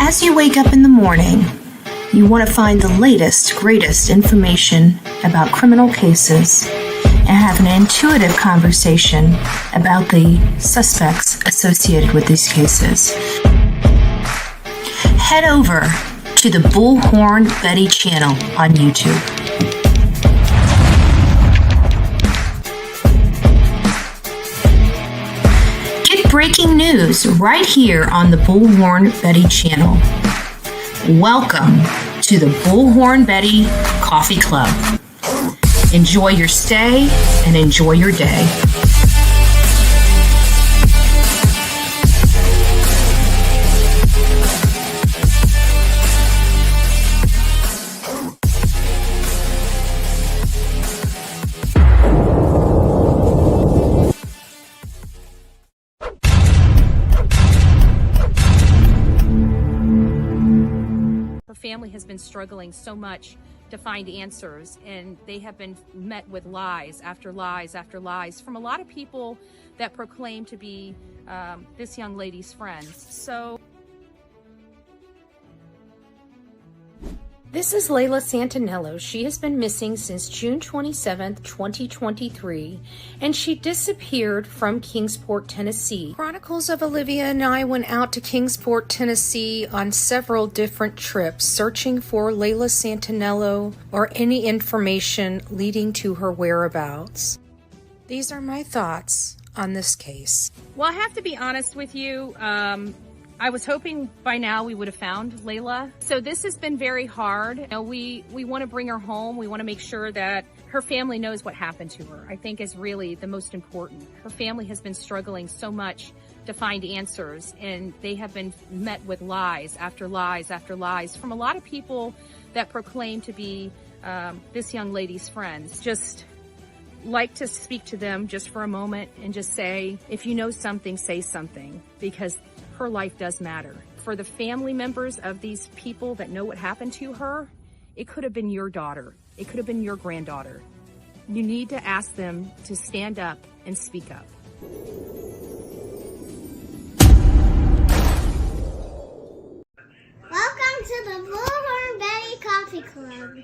As you wake up in the morning, you want to find the latest, greatest information about criminal cases and have an intuitive conversation about the suspects associated with these cases. Head over to the Bullhorn Betty channel on YouTube. Get breaking news right here on the Bullhorn Betty channel. Welcome to the Bullhorn Betty Coffee Club. Enjoy your stay and enjoy your day. Family has been struggling so much to find answers, and they have been met with lies after lies after lies from a lot of people that proclaim to be this young lady's friends. So this is Layla Santinello. She has been missing since June 27th, 2023, and she disappeared from Kingsport, Tennessee. Chronicles of Olivia and I went out to Kingsport, Tennessee on several different trips, searching for Layla Santinello or any information leading to her whereabouts. These are my thoughts on this case. Well, I have to be honest with you. I was hoping by now we would have found Layla. So this has been very hard. You know, we want to bring her home. We want to make sure that her family knows what happened to her, I think is really the most important. Her family has been struggling so much to find answers, and they have been met with lies after lies after lies from a lot of people that proclaim to be this young lady's friends. Just like to speak to them just for a moment and just say, if you know something, say something, because her life does matter. For the family members of these people that know what happened to her, it could have been your daughter. It could have been your granddaughter. You need to ask them to stand up and speak up. Welcome to the Bullhorn Betty Coffee Club.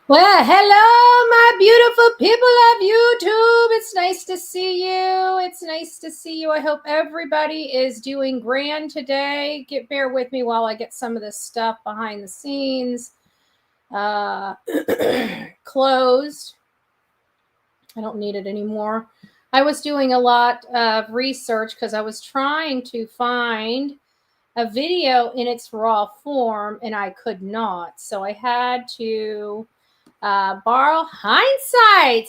Well, hello, my beautiful people of YouTube. It's nice to see you. It's nice to see you. I hope everybody is doing grand today. Bear with me while I get some of this stuff behind the scenes closed. I don't need it anymore. I was doing a lot of research because I was trying to find a video in its raw form, and I could not. So I had to borrow hindsight.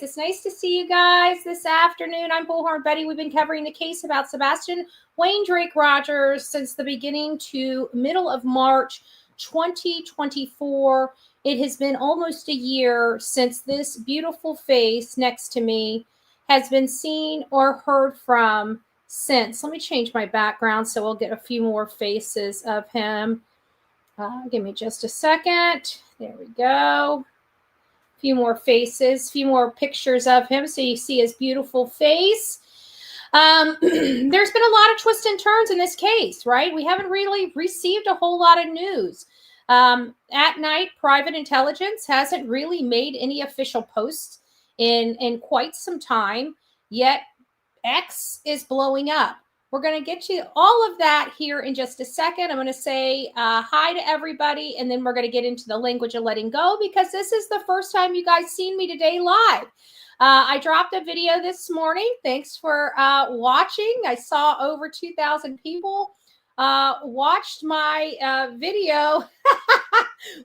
It's nice to see you guys this afternoon. I'm Bullhorn Betty. We've been covering the case about Sebastian Rogers since the beginning to middle of March 2024. It has been almost a year since this beautiful face next to me has been seen or heard from since. Let me change my background so we'll get a few more faces of him. Give me just a second. There we go. A few more faces, a few more pictures of him so you see his beautiful face. There's been a lot of twists and turns in this case, right? We haven't really received a whole lot of news. At night, private intelligence hasn't really made any official posts in quite some time, yet X is blowing up. We're going to get to all of that here in just a second. I'm going to say hi to everybody, and then we're going to get into the language of letting go, because this is the first time you guys seen me today live. I dropped a video this morning. Thanks for watching. I saw over 2,000 people watched my video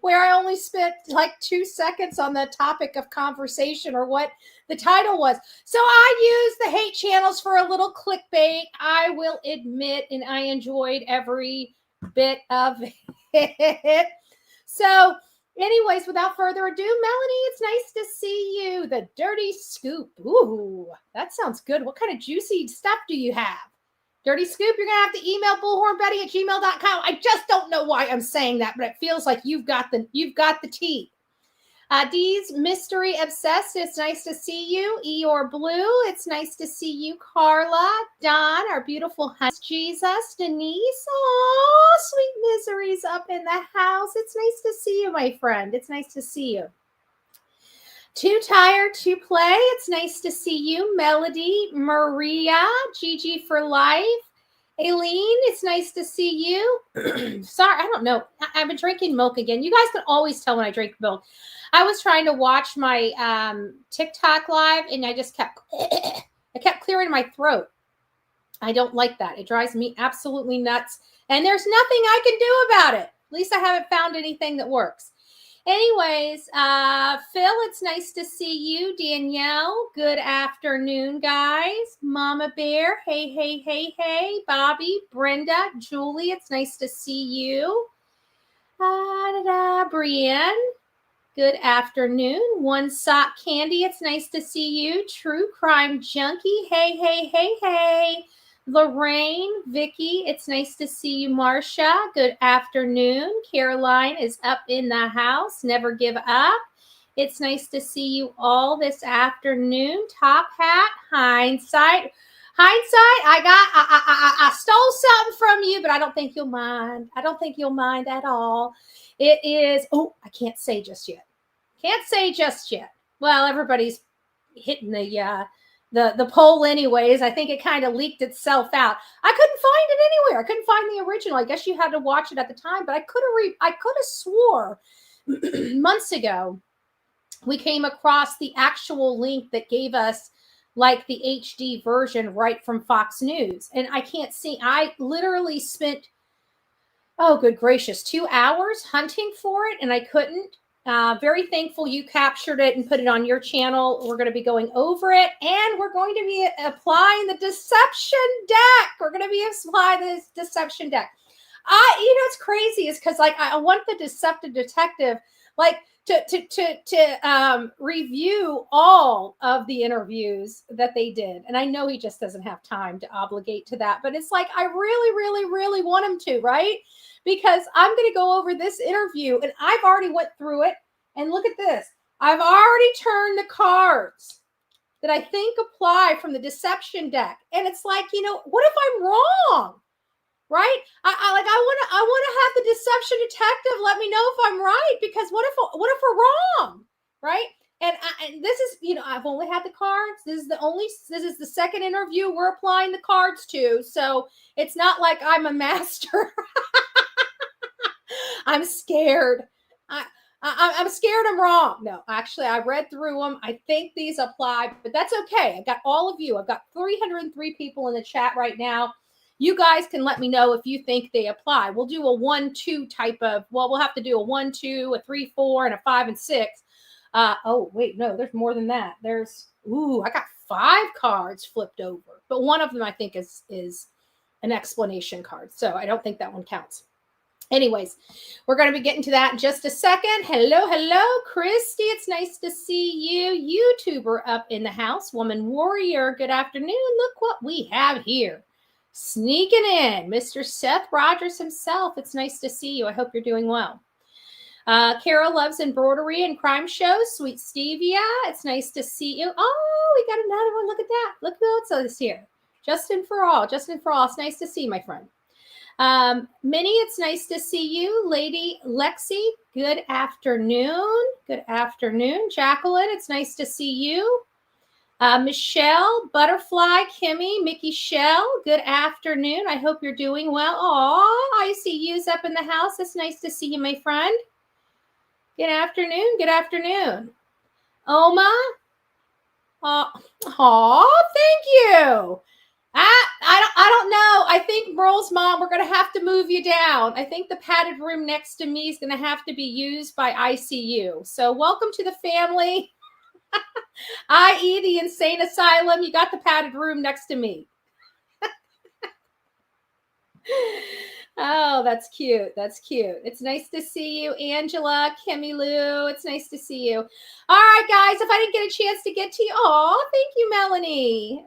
where I only spent like 2 seconds on the topic of conversation, or what the title was. So I used the hate channels for a little clickbait, I will admit, and I enjoyed every bit of it. So anyways, without further ado, Melanie, it's nice to see you. The dirty scoop. Ooh, that sounds good. What kind of juicy stuff do you have? Dirty scoop, you're going to have to email bullhornbetty@gmail.com. I just don't know why I'm saying that, but it feels like you've got the tea. Dee's Mystery Obsessed, it's nice to see you. Eeyore Blue, it's nice to see you. Carla, Don, our beautiful Jesus, Denise, oh, sweet miseries up in the house. It's nice to see you, my friend. It's nice to see you. Too tired to play. It's nice to see you. Melody, Maria, Gigi for life. Aileen, it's nice to see you. Sorry, I don't know. I've been drinking milk again. You guys can always tell when I drink milk. I was trying to watch my TikTok live, and I just kept clearing my throat. I don't like that. It drives me absolutely nuts. And there's nothing I can do about it. At least I haven't found anything that works. Anyways, Phil, it's nice to see you. Danielle, good afternoon, guys. Mama Bear, hey, hey, hey, hey. Bobby, Brenda, Julie, it's nice to see you. Brienne, good afternoon. One Sock Candy, it's nice to see you. True Crime Junkie, hey, hey, hey, hey. Lorraine, Vicky, it's nice to see you. Marcia, good afternoon. Caroline is up in the house. Never give up. It's nice to see you all this afternoon. Top Hat, Hindsight. I stole something from you, but I don't think you'll mind. I don't think you'll mind at all. It is, oh, I can't say just yet. Can't say just yet. Well, everybody's hitting the poll anyways. I think it kind of leaked itself out. I couldn't find it anywhere. I couldn't find the original. I guess you had to watch it at the time, but I could have swore months ago we came across the actual link that gave us like the HD version right from Fox News. And I can't see. I literally spent, oh, good gracious, 2 hours hunting for it, and I couldn't. Very thankful you captured it and put it on your channel. We're going to be going over it, and we're going to be applying the deception deck. We're going to be applying this deception deck. It's crazy is because like I want the deceptive detective like to review all of the interviews that they did, and I know he just doesn't have time to obligate to that. But it's like I really, really, really want him to, right? Because I'm going to go over this interview, and I've already went through it. And look at this. I've already turned the cards that I think apply from the deception deck. And it's like, what if I'm wrong? Right? I want to have the deception detective let me know if I'm right, because what if we're wrong? Right? And this is, I've only had the cards. This is the second interview we're applying the cards to. So it's not like I'm a master. I'm scared. I'm scared I'm wrong. No, actually, I read through them. I think these apply, but that's okay. I got all of you. I've got 303 people in the chat right now. You guys can let me know if you think they apply. We'll do a 1-2 type of, we'll have to do a 1-2, a 3-4, and a 5 and 6. Oh, wait, no, there's more than that. I got 5 cards flipped over, but one of them I think is an explanation card. So I don't think that one counts. Anyways, we're going to be getting to that in just a second. Hello, Christy. It's nice to see you. YouTuber up in the house. Woman Warrior, good afternoon. Look what we have here. Sneaking in, Mr. Seth Rogers himself. It's nice to see you. I hope you're doing well. Carol loves embroidery and crime shows. Sweet Stevia, it's nice to see you. Oh, we got another one. Look at that. Look who else is here. Justin for all. It's nice to see you, my friend. Minnie, it's nice to see you. Lady Lexi, good afternoon. Good afternoon. Jacqueline, it's nice to see you. Michelle, Butterfly, Kimmy, Mickey Shell, good afternoon. I hope you're doing well. Aw, I see you's up in the house. It's nice to see you, my friend. Good afternoon. Good afternoon. Oma. Thank you. I don't know. I think Merle's mom, we're going to have to move you down. I think the padded room next to me is going to have to be used by ICU. So welcome to the family. i.e. the insane asylum. You got the padded room next to me. Oh, that's cute. That's cute. It's nice to see you, Angela, Kimmy Lou. It's nice to see you. All right, guys, if I didn't get a chance to get to you, thank you, Melanie.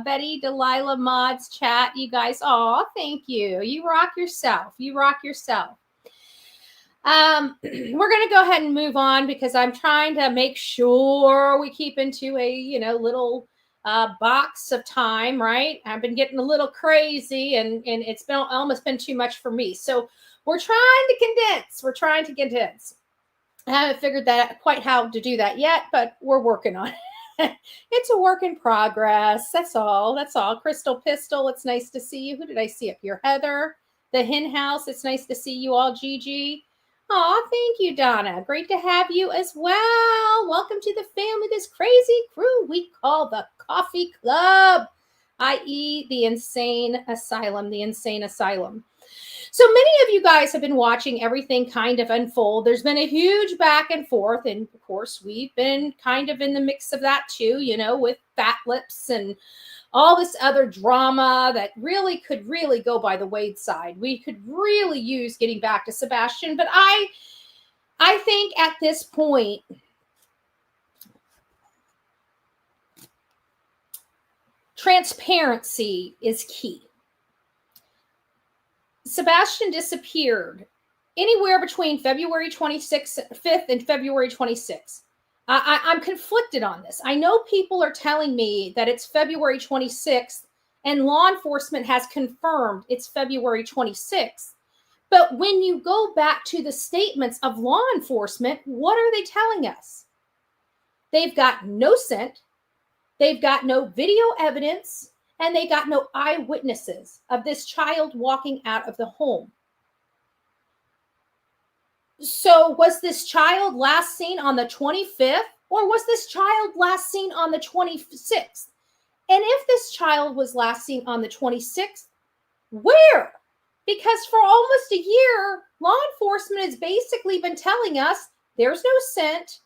Betty, Delilah, Mods, chat, you guys. Thank you. You rock yourself. You rock yourself. We're going to go ahead and move on because I'm trying to make sure we keep into a, little box of time, right? I've been getting a little crazy and it's been almost been too much for me. So we're trying to condense. We're trying to condense. I haven't figured that quite how to do that yet, but we're working on it. It's a work in progress. That's all. That's all. Crystal Pistol, it's nice to see you. Who did I see up here? Heather, the Hen House. It's nice to see you all. Gigi. Thank you, Donna. Great to have you as well. Welcome to the family, this crazy crew we call the Coffee Club, i.e. the Insane Asylum, the Insane Asylum. So many of you guys have been watching everything kind of unfold. There's been a huge back and forth. And of course, we've been kind of in the mix of that too, with Fat Lips and all this other drama that really could go by the wayside. We could really use getting back to Sebastian. But I think at this point, transparency is key. Sebastian disappeared anywhere between February 5th and February 26th. I'm conflicted on this. I know people are telling me that it's February 26th and law enforcement has confirmed it's February 26th. But when you go back to the statements of law enforcement, what are they telling us? They've got no scent, they've got no video evidence, and they got no eyewitnesses of this child walking out of the home. So was this child last seen on the 25th, or was this child last seen on the 26th? And if this child was last seen on the 26th, where? Because for almost a year, law enforcement has basically been telling us there's no scent,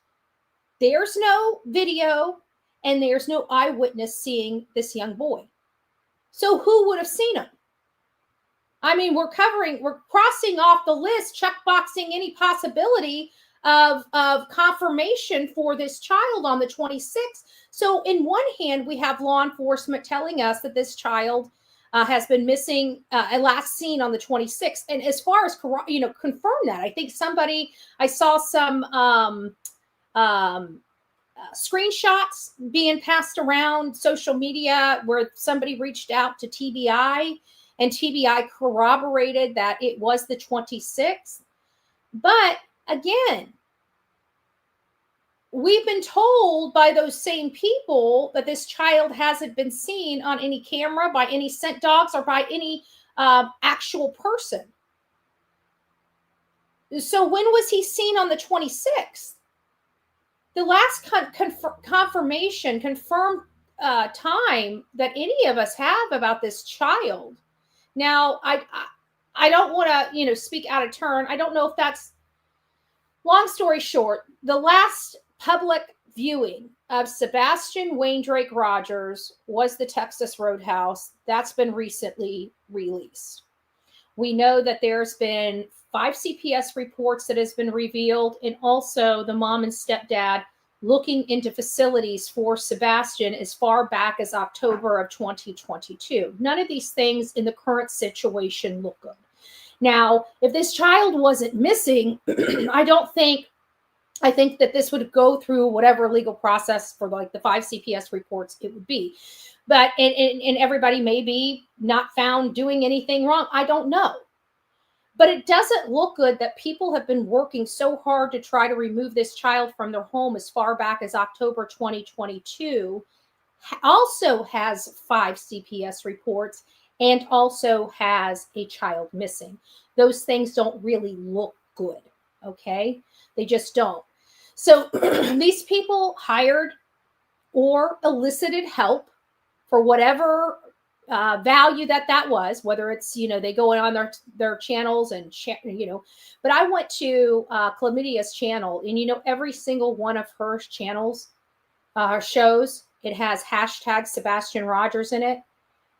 there's no video, and there's no eyewitness seeing this young boy. So who would have seen him? I mean, we're crossing off the list, checkboxing any possibility of confirmation for this child on the 26th. So in one hand, we have law enforcement telling us that this child has been missing and last seen on the 26th. And as far as, confirm that, I think I saw some screenshots being passed around social media where somebody reached out to TBI. And TBI corroborated that it was the 26th. But again, we've been told by those same people that this child hasn't been seen on any camera by any scent dogs or by any actual person. So when was he seen on the 26th? The last confirmed time that any of us have about this child. Now, I don't want to, speak out of turn. I don't know if that's, long story short, the last public viewing of Sebastian Waindrake Rogers was the Texas Roadhouse. That's been recently released. We know that there's been 5 CPS reports that has been revealed, and also the mom and stepdad looking into facilities for Sebastian as far back as October of 2022. None of these things in the current situation look good. Now, if this child wasn't missing, I think that this would go through whatever legal process for like the 5 CPS reports it would be. But, and everybody may be not found doing anything wrong. I don't know. But it doesn't look good that people have been working so hard to try to remove this child from their home as far back as October 2022. also has 5 CPS reports and also has a child missing. Those things don't really look good, okay? They just don't. So these people hired or elicited help for whatever value that was, whether it's, they go on their channels and, but I went to Chlamydia's channel, and, every single one of her channels, her shows, it has hashtag Sebastian Rogers in it.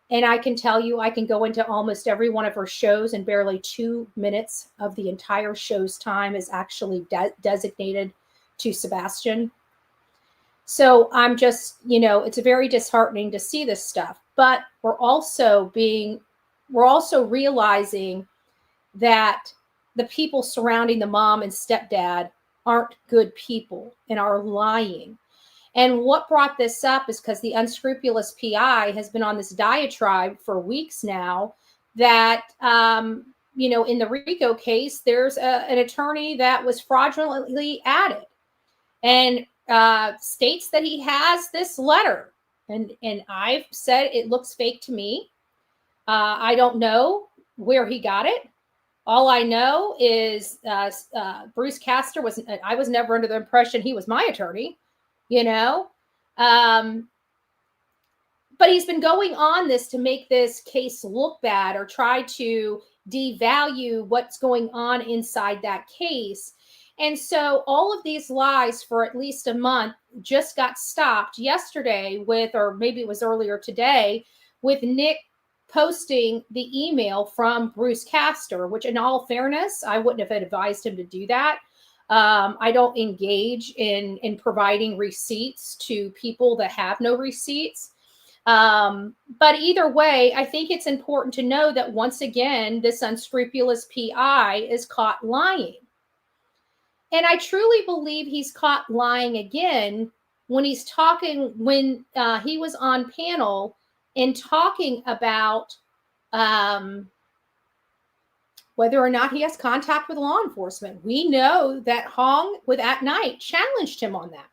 And I can tell you, I can go into almost every one of her shows, and barely 2 minutes of the entire show's time is actually designated to Sebastian. So I'm just, it's very disheartening to see this stuff. But we're also realizing that the people surrounding the mom and stepdad aren't good people and are lying. And what brought this up is because the unscrupulous PI has been on this diatribe for weeks now that, in the RICO case, there's an attorney that was fraudulently added and states that he has this letter. And I've said it looks fake to me. I don't know where he got it. All I know is Bruce Castor I was never under the impression he was my attorney. But he's been going on this to make this case look bad or try to devalue what's going on inside that case. And so all of these lies for at least a month just got stopped yesterday or maybe it was earlier today, with Nick posting the email from Bruce Castor, which in all fairness, I wouldn't have advised him to do that. I don't engage in providing receipts to people that have no receipts. But either way, I think it's important to know that once again, this unscrupulous PI is caught lying. And I truly believe he's caught lying again when he's talking, when he was on panel and talking about whether or not he has contact with law enforcement. We know that Hong with At Night challenged him on that.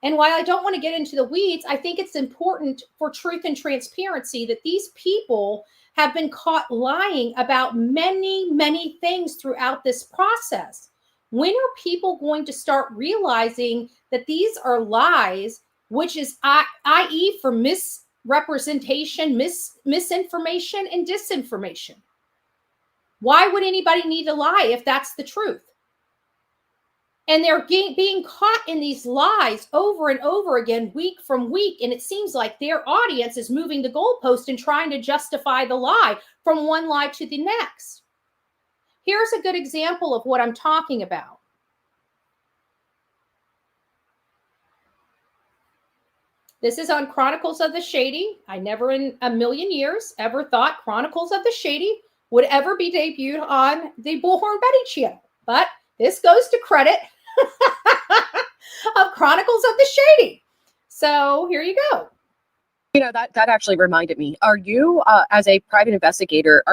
And while I don't want to get into the weeds, I think it's important for truth and transparency that these people have been caught lying about many, many things throughout this process. When are people going to start realizing that these are lies, which is i.e. for misrepresentation, misinformation, and disinformation? Why would anybody need to lie if that's the truth? And they're being caught in these lies over and over again, week from week. And it seems like their audience is moving the goalpost and trying to justify the lie from one lie to the next. Here's a good example of what I'm talking about. This is on Chronicles of the Shady. I never in a million years ever thought Chronicles of the Shady would ever be debuted on the Bullhorn Betty channel. But this goes to credit of Chronicles of the Shady. So here you go. That actually reminded me. Are you, as a private investigator,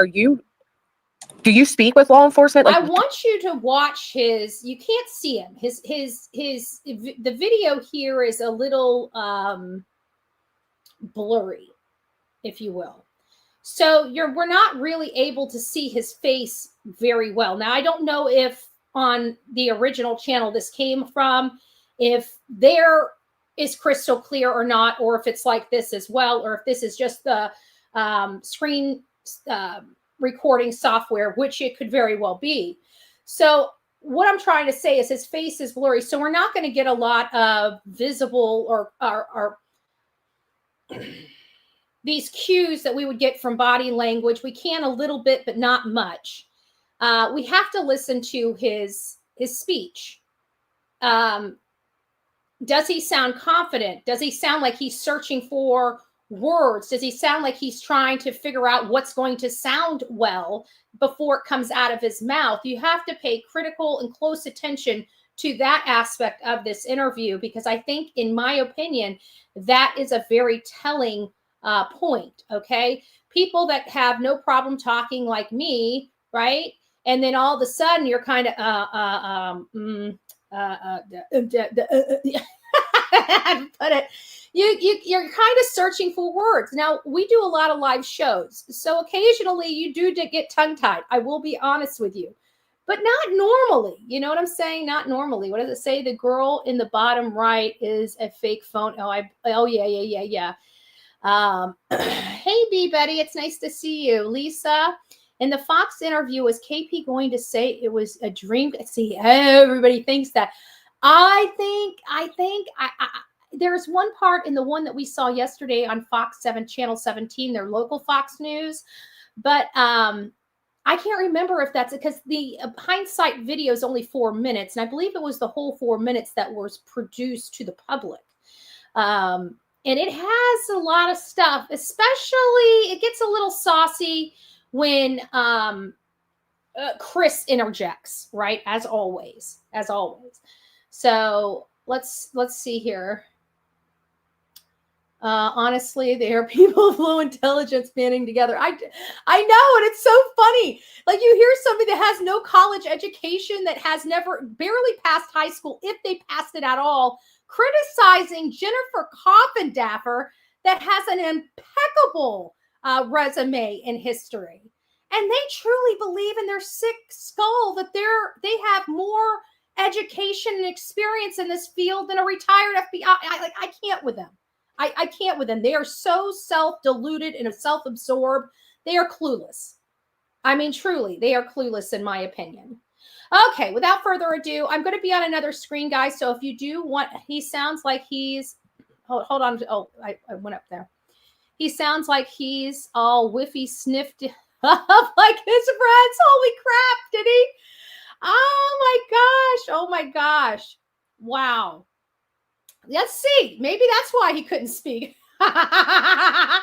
do you speak with law enforcement? I want you to watch you can't see him. The video here is a little blurry, if you will. So we're not really able to see his face very well. Now, I don't know if on the original channel this came from, if there is crystal clear or not, or if it's like this as well, or if this is just the screen recording software, which it could very well be. So what I'm trying to say is his face is blurry. So we're not going to get a lot of visible or these cues that we would get from body language. We can a little bit, but not much. We have to listen to his speech. Does he sound confident? Does he sound like he's searching for words? Does he sound like he's trying to figure out what's going to sound well before it comes out of his mouth? You have to pay critical and close attention to that aspect of this interview, because I think, in my opinion, that is a very telling point. Okay. People that have no problem talking like me, right? And then all of a sudden you're kind of, Put it. You're kind of searching for words. Now, we do a lot of live shows, so occasionally you do get tongue-tied. I will be honest with you, but not normally. You know what I'm saying? Not normally. What does it say? The girl in the bottom right is a fake phone. Oh, yeah. Hey, B Betty, it's nice to see you. Lisa, in the Fox interview, was KP going to say it was a dream? See, everybody thinks that. I think there's one part in the one that we saw yesterday on Fox 7, Channel 17, their local Fox News, but I can't remember if that's because the hindsight video is only 4 minutes, and I believe it was the whole 4 minutes that was produced to the public. And it has a lot of stuff, especially it gets a little saucy when Chris interjects, right? As always. So let's see here. Honestly, they are people of low intelligence banding together. I know, and it's so funny. Like, you hear somebody that has no college education, that has barely passed high school, if they passed it at all, criticizing Jennifer Coffindaffer that has an impeccable resume in history. And they truly believe in their sick skull that they have more education and experience in this field than a retired FBI. I can't with them. I can't with them. They are so self-deluded and self-absorbed. They are clueless. I mean, truly, they are clueless in my opinion. Okay, without further ado, I'm going to be on another screen, guys. So if you do want, he sounds like he's, hold on. Oh, I went up there. He sounds like he's all whiffy sniffed up like his friends. Holy crap, did he? Oh my gosh. Wow. Let's see. Maybe that's why he couldn't speak. I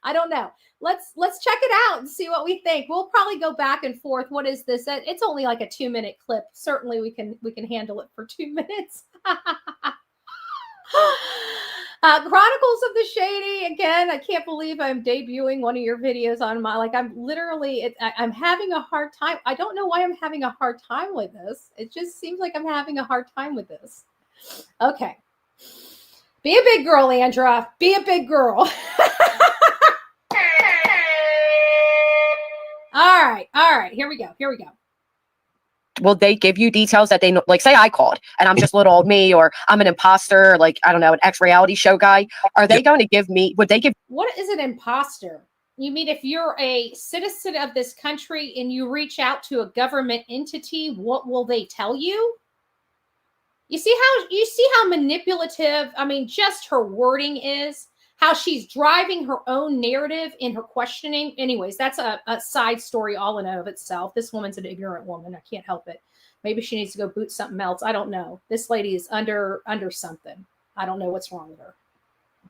don't know. Let's check it out and see what we think. We'll probably go back and forth. What is this? It's only like a 2-minute clip. Certainly we can handle it for 2 minutes. Chronicles of the Shady. Again, I can't believe I'm debuting one of your videos on my, I'm having a hard time. I don't know why I'm having a hard time with this. It just seems like I'm having a hard time with this. Okay. Be a big girl, Andra. Be a big girl. All right. Here we go. Will they give you details that they know? Like, say I called and I'm just little old me, or I'm an imposter, like, I don't know, an ex-reality show guy. Are they going to give me, would they give? What is an imposter? You mean if you're a citizen of this country and you reach out to a government entity, what will they tell you? You see how manipulative, I mean, just her wording is, how she's driving her own narrative in her questioning. Anyways, that's a side story all in and of itself. This woman's an ignorant woman. I can't help it. Maybe she needs to go boot something else. I don't know. This lady is under something. I don't know what's wrong with her.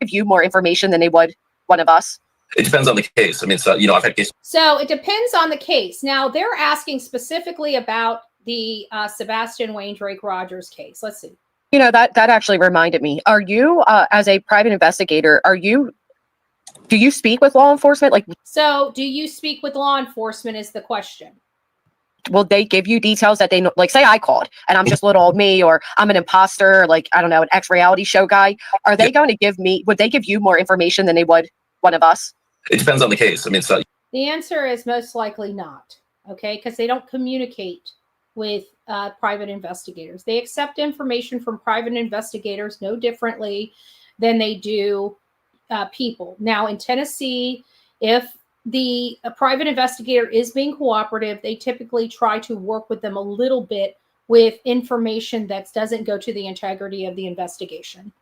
Give you more information than they would one of us? It depends on the case. I mean, so, I've had cases. So it depends on the case. Now, they're asking specifically about the Sebastian Wayne Drake Rogers case. Let's see. That actually reminded me. Are you, as a private investigator, do you speak with law enforcement? So do you speak with law enforcement is the question. Will they give you details that they know? Like, say I called and I'm just little old me, or I'm an imposter, like, I don't know, an ex-reality show guy. Are they going to give me, would they give you more information than they would one of us? It depends on the case. I mean, so. The answer is most likely not. Okay. Because they don't communicate with private investigators. They accept information from private investigators no differently than they do people. Now, in Tennessee, if the private investigator is being cooperative, they typically try to work with them a little bit with information that doesn't go to the integrity of the investigation.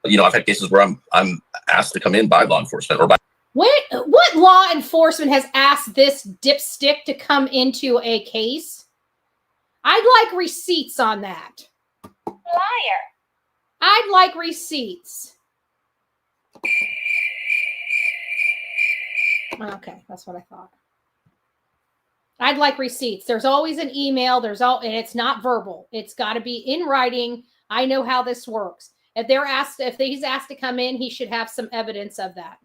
I've had cases where I'm asked to come in by law enforcement or by. What law enforcement has asked this dipstick to come into a case? I'd like receipts on that. Liar. I'd like receipts. Okay, that's what I thought. I'd like receipts. There's always an email. And it's not verbal. It's got to be in writing. I know how this works. If he's asked to come in, he should have some evidence of that.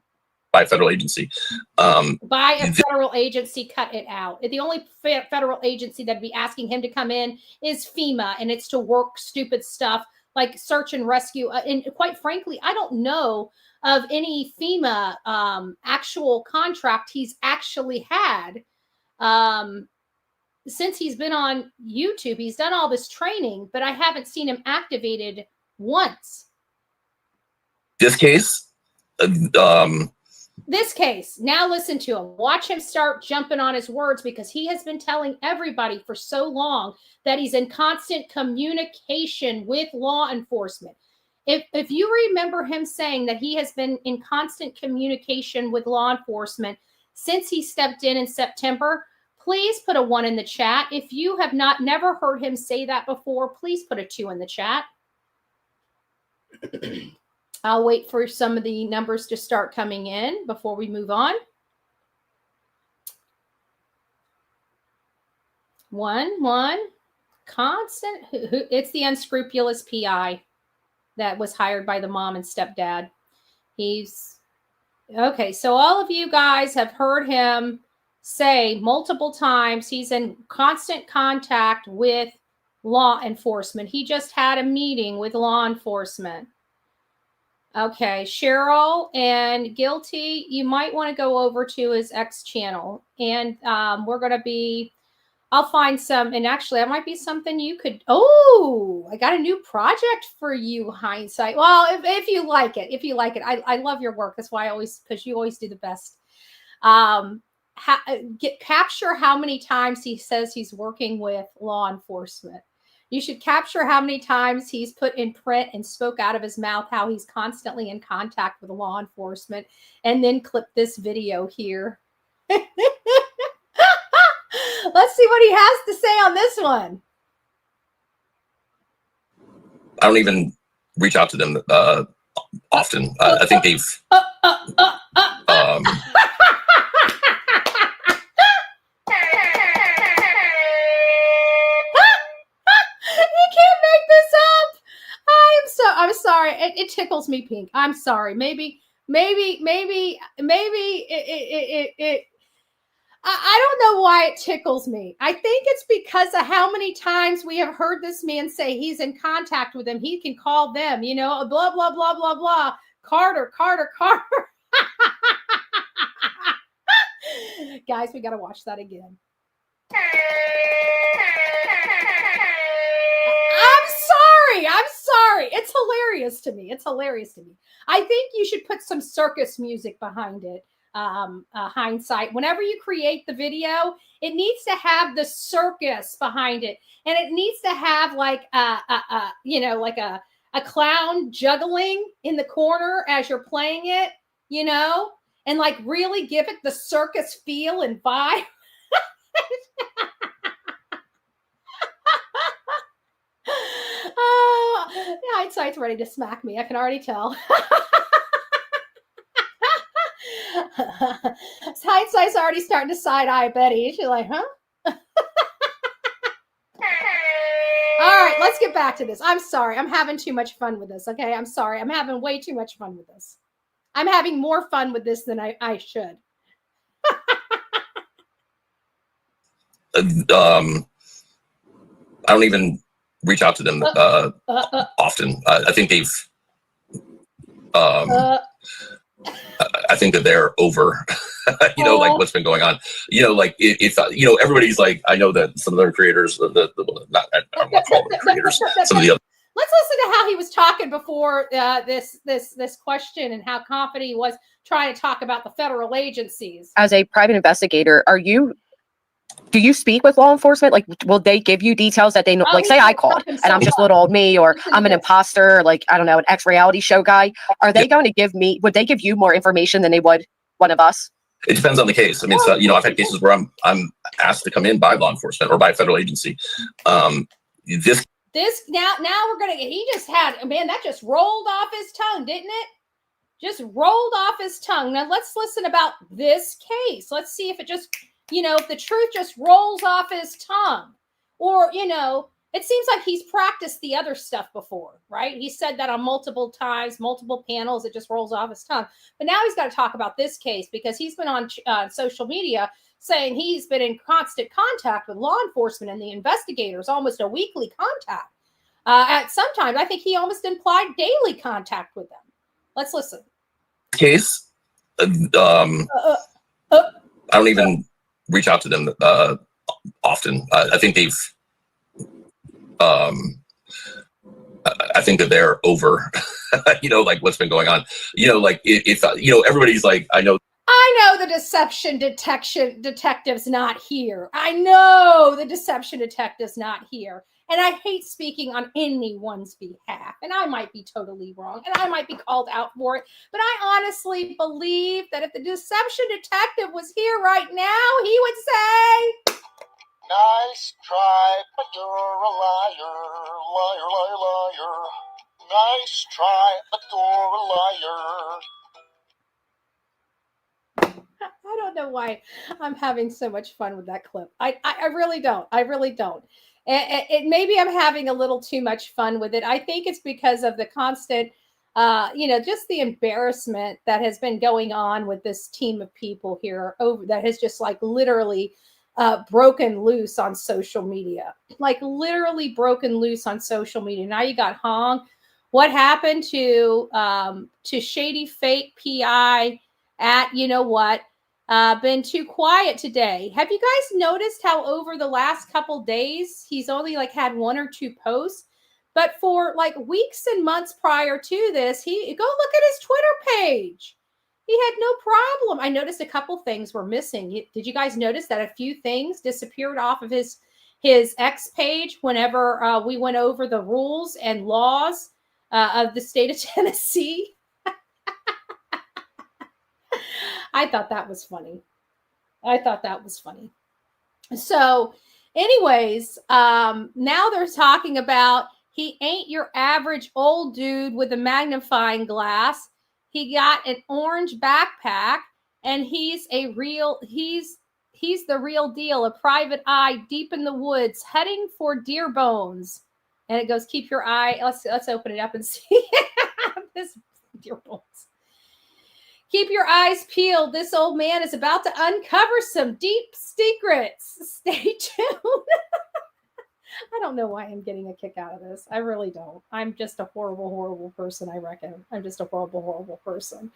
By a federal agency. By a federal agency, cut it out. The only federal agency that'd be asking him to come in is FEMA, and it's to work stupid stuff like search and rescue. And quite frankly, I don't know of any FEMA actual contract he's actually had. Since he's been on YouTube, he's done all this training, but I haven't seen him activated once. This case, This case, now listen to him. Watch him start jumping on his words, because he has been telling everybody for so long that he's in constant communication with law enforcement. If you remember him saying that he has been in constant communication with law enforcement since he stepped in September, please put a 1 in the chat. If you have never heard him say that before, please put a 2 in the chat. I'll wait for some of the numbers to start coming in before we move on. 1. Constant. It's the unscrupulous PI that was hired by the mom and stepdad. He's okay. So all of you guys have heard him say multiple times he's in constant contact with law enforcement. He just had a meeting with law enforcement. Okay, Cheryl and Guilty, you might want to go over to his X channel, and we're going to be, I'll find some, and actually that might be something you could, oh, I got a new project for you, Hindsight. Well, if you like it, I love your work. That's why because you always do the best. Capture how many times he says he's working with law enforcement. You should capture how many times he's put in print and spoke out of his mouth how he's constantly in contact with law enforcement, and then clip this video here. Let's see what he has to say on this one. I don't even reach out to them often. I think they've. I'm sorry. It tickles me pink. I'm sorry. Maybe it I don't know why it tickles me. I think it's because of how many times we have heard this man say he's in contact with them. He can call them, blah, blah, blah, blah, blah. Carter. Guys, we got to watch that again. I'm sorry. It's hilarious to me. I think you should put some circus music behind it. Hindsight. Whenever you create the video, it needs to have the circus behind it, and it needs to have like a clown juggling in the corner as you're playing it, and like really give it the circus feel and vibe. Oh, Hindsight's ready to smack me. I can already tell. Hindsight's already starting to side eye Betty. She's like, huh? All right, let's get back to this. I'm sorry. I'm having too much fun with this. Okay, I'm sorry. I'm having way too much fun with this. I'm having more fun with this than I should. I don't even reach out to them often. I think they've. I think that they're over, like what's been going on. Like if everybody's like, I know that some of their creators, I don't want to call them creators. Some of the other. Let's listen to how he was talking before this question, and how confident he was trying to talk about the federal agencies. As a private investigator, do you speak with law enforcement? Like, will they give you details that they know? Like, say I called and I'm just little old me, or I'm an imposter, like, I don't know, an ex-reality show guy. Are they going to would they give you more information than they would one of us? It depends on the case. I mean, I've had cases where I'm asked to come in by law enforcement or by a federal agency. This now we're going to, he just had, man, that just rolled off his tongue, didn't it? Just rolled off his tongue. Now let's listen about this case. Let's see if it just, if the truth just rolls off his tongue, or, it seems like he's practiced the other stuff before, right? He said that on multiple times, multiple panels, it just rolls off his tongue. But now he's got to talk about this case, because he's been on social media saying he's been in constant contact with law enforcement and the investigators, almost a weekly contact. At sometimes, I think he almost implied daily contact with them. Let's listen. Case, I don't even reach out to them often. I think they've, I think that they're over, like what's been going on. Like if everybody's like, I know the deception detective's not here. I know the deception detective's not here. And I hate speaking on anyone's behalf. And I might be totally wrong. And I might be called out for it. But I honestly believe that if the deception detective was here right now, he would say, nice try, but you're a liar. Liar, liar, liar. Nice try, but you're a liar. I don't know why I'm having so much fun with that clip. I really don't. I really don't. Maybe I'm having a little too much fun with it. I think it's because of the constant, just the embarrassment that has been going on with this team of people here that has just like literally broken loose on social media, like literally broken loose on social media. Now you got Hong. What happened to Shady Fake PI at, been too quiet today. Have you guys noticed how over the last couple days, he's only like had 1 or 2 posts, but for like weeks and months prior to this, go look at his Twitter page. He had no problem. I noticed a couple things were missing. Did you guys notice that a few things disappeared off of his X page whenever we went over the rules and laws of the state of Tennessee? I thought that was funny. So anyways, now they're talking about he ain't your average old dude with a magnifying glass. He got an orange backpack and he's the real deal, a private eye deep in the woods heading for deer bones. And it goes, keep your eye. Let's open it up and see this deer bones. Keep your eyes peeled. This old man is about to uncover some deep secrets. Stay tuned. I don't know why I'm getting a kick out of this. I really don't. I'm just a horrible, horrible person, I reckon. I'm just a horrible, horrible person.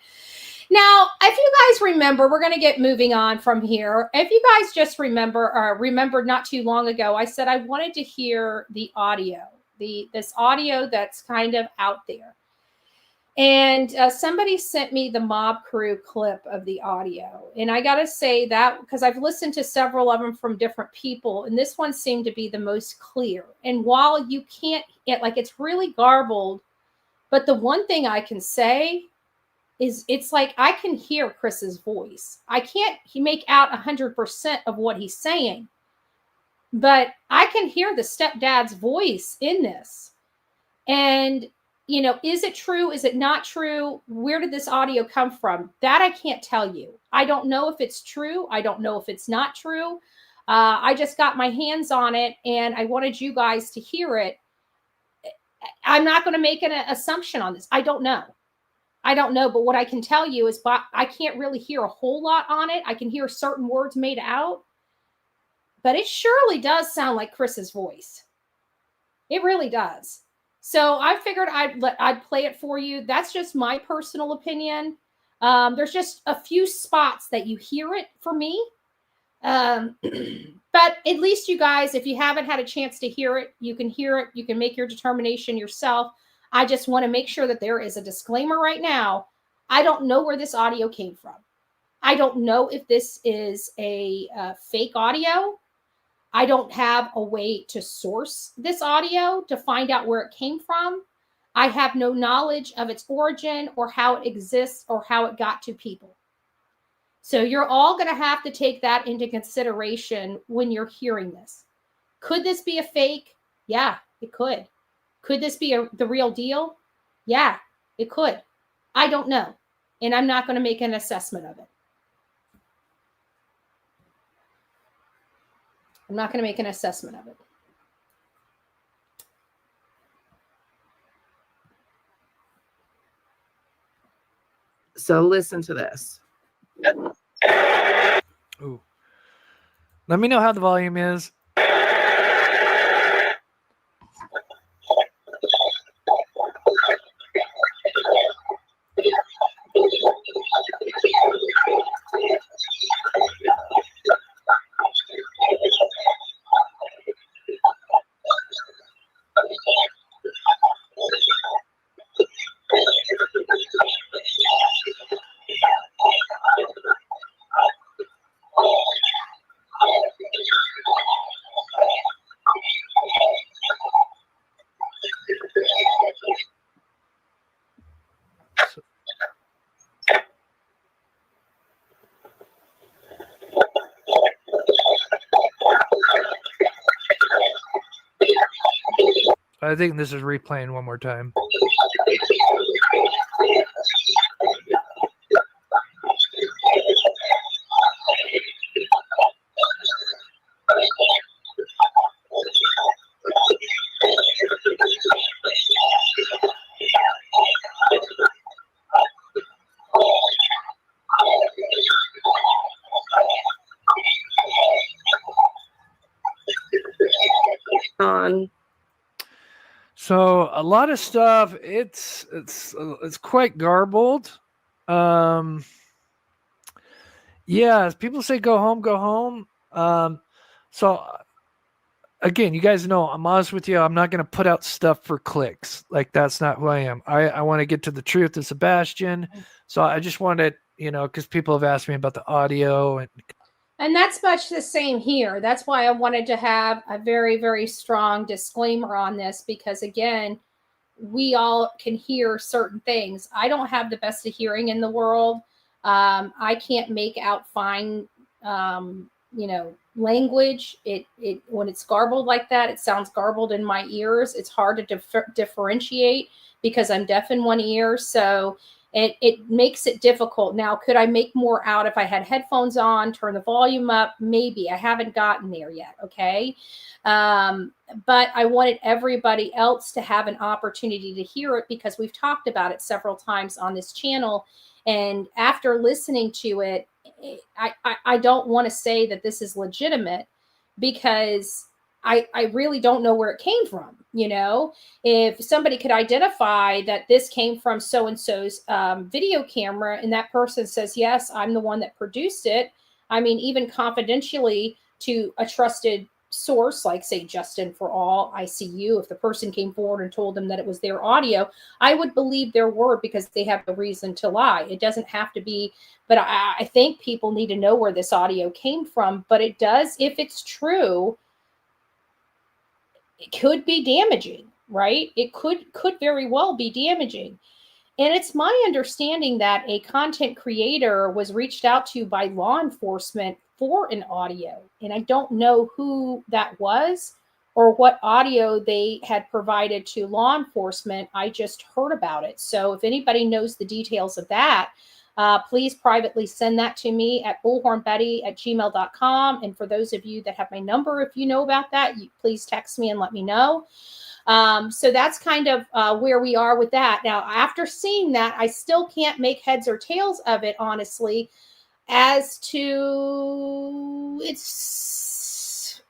Now, if you guys remember, we're going to get moving on from here. If you guys just remembered not too long ago, I said I wanted to hear the audio, this audio that's kind of out there. And somebody sent me the Mob Crew clip of the audio. And I got to say that because I've listened to several of them from different people, and this one seemed to be the most clear. And while you can't, it's really garbled, but the one thing I can say is it's like I can hear Chris's voice. I can't make out 100% of what he's saying, but I can hear the stepdad's voice in this. And is it true? Is it not true? Where did this audio come from? That I can't tell you. I don't know if it's true. I don't know if it's not true. I just got my hands on it and I wanted you guys to hear it. I'm not going to make an assumption on this. I don't know. But what I can tell you is I can't really hear a whole lot on it. I can hear certain words made out, but it surely does sound like Chris's voice. It really does. So I figured I'd play it for you. That's just my personal opinion. There's just a few spots that you hear it for me. But at least you guys, if you haven't had a chance to hear it. You can make your determination yourself. I just want to make sure that there is a disclaimer right now. I don't know where this audio came from. I don't know if this is a fake audio. I don't have a way to source this audio to find out where it came from. I have no knowledge of its origin or how it exists or how it got to people. So you're all going to have to take that into consideration when you're hearing this. Could this be a fake? Yeah, it could. Could this be the real deal? Yeah, it could. I don't know. And I'm not going to make an assessment of it. I'm not going to make an assessment of it. So listen to this. Ooh. Let me know how the volume is. I think this is replaying one more time. On. So a lot of stuff. It's quite garbled. Yeah, people say go home, go home. So again, you guys know I'm honest with you. I'm not going to put out stuff for clicks. Like, that's not who I am. I want to get to the truth of Sebastian. So I just wanted, because people have asked me about the audio And that's much the same here. That's why I wanted to have a very, very strong disclaimer on this, because again, we all can hear certain things. I don't have the best of hearing in the world. I can't make out fine, language. It when it's garbled like that, it sounds garbled in my ears. It's hard to differentiate because I'm deaf in one ear. So it makes it difficult. Now, could I make more out if I had headphones on, turn the volume up? Maybe. I haven't gotten there yet. Okay. But I wanted everybody else to have an opportunity to hear it, because we've talked about it several times on this channel. And after listening to it, I don't want to say that this is legitimate, because I really don't know where it came from. If somebody could identify that this came from so-and-so's video camera, and that person says, yes, I'm the one that produced it. I mean, even confidentially to a trusted source, like say Justin for All ICU, if the person came forward and told them that it was their audio, I would believe their word, because they have a reason to lie. It doesn't have to be, but I think people need to know where this audio came from. But it does, if it's true, it could be damaging, right? It could very well be damaging. And it's my understanding that a content creator was reached out to by law enforcement for an audio. And I don't know who that was or what audio they had provided to law enforcement. I just heard about it. So if anybody knows the details of that, please privately send that to me at bullhornbetty@gmail.com. And for those of you that have my number, if you know about that, please text me and let me know. So that's kind of where we are with that. Now, after seeing that, I still can't make heads or tails of it, honestly, as to it's,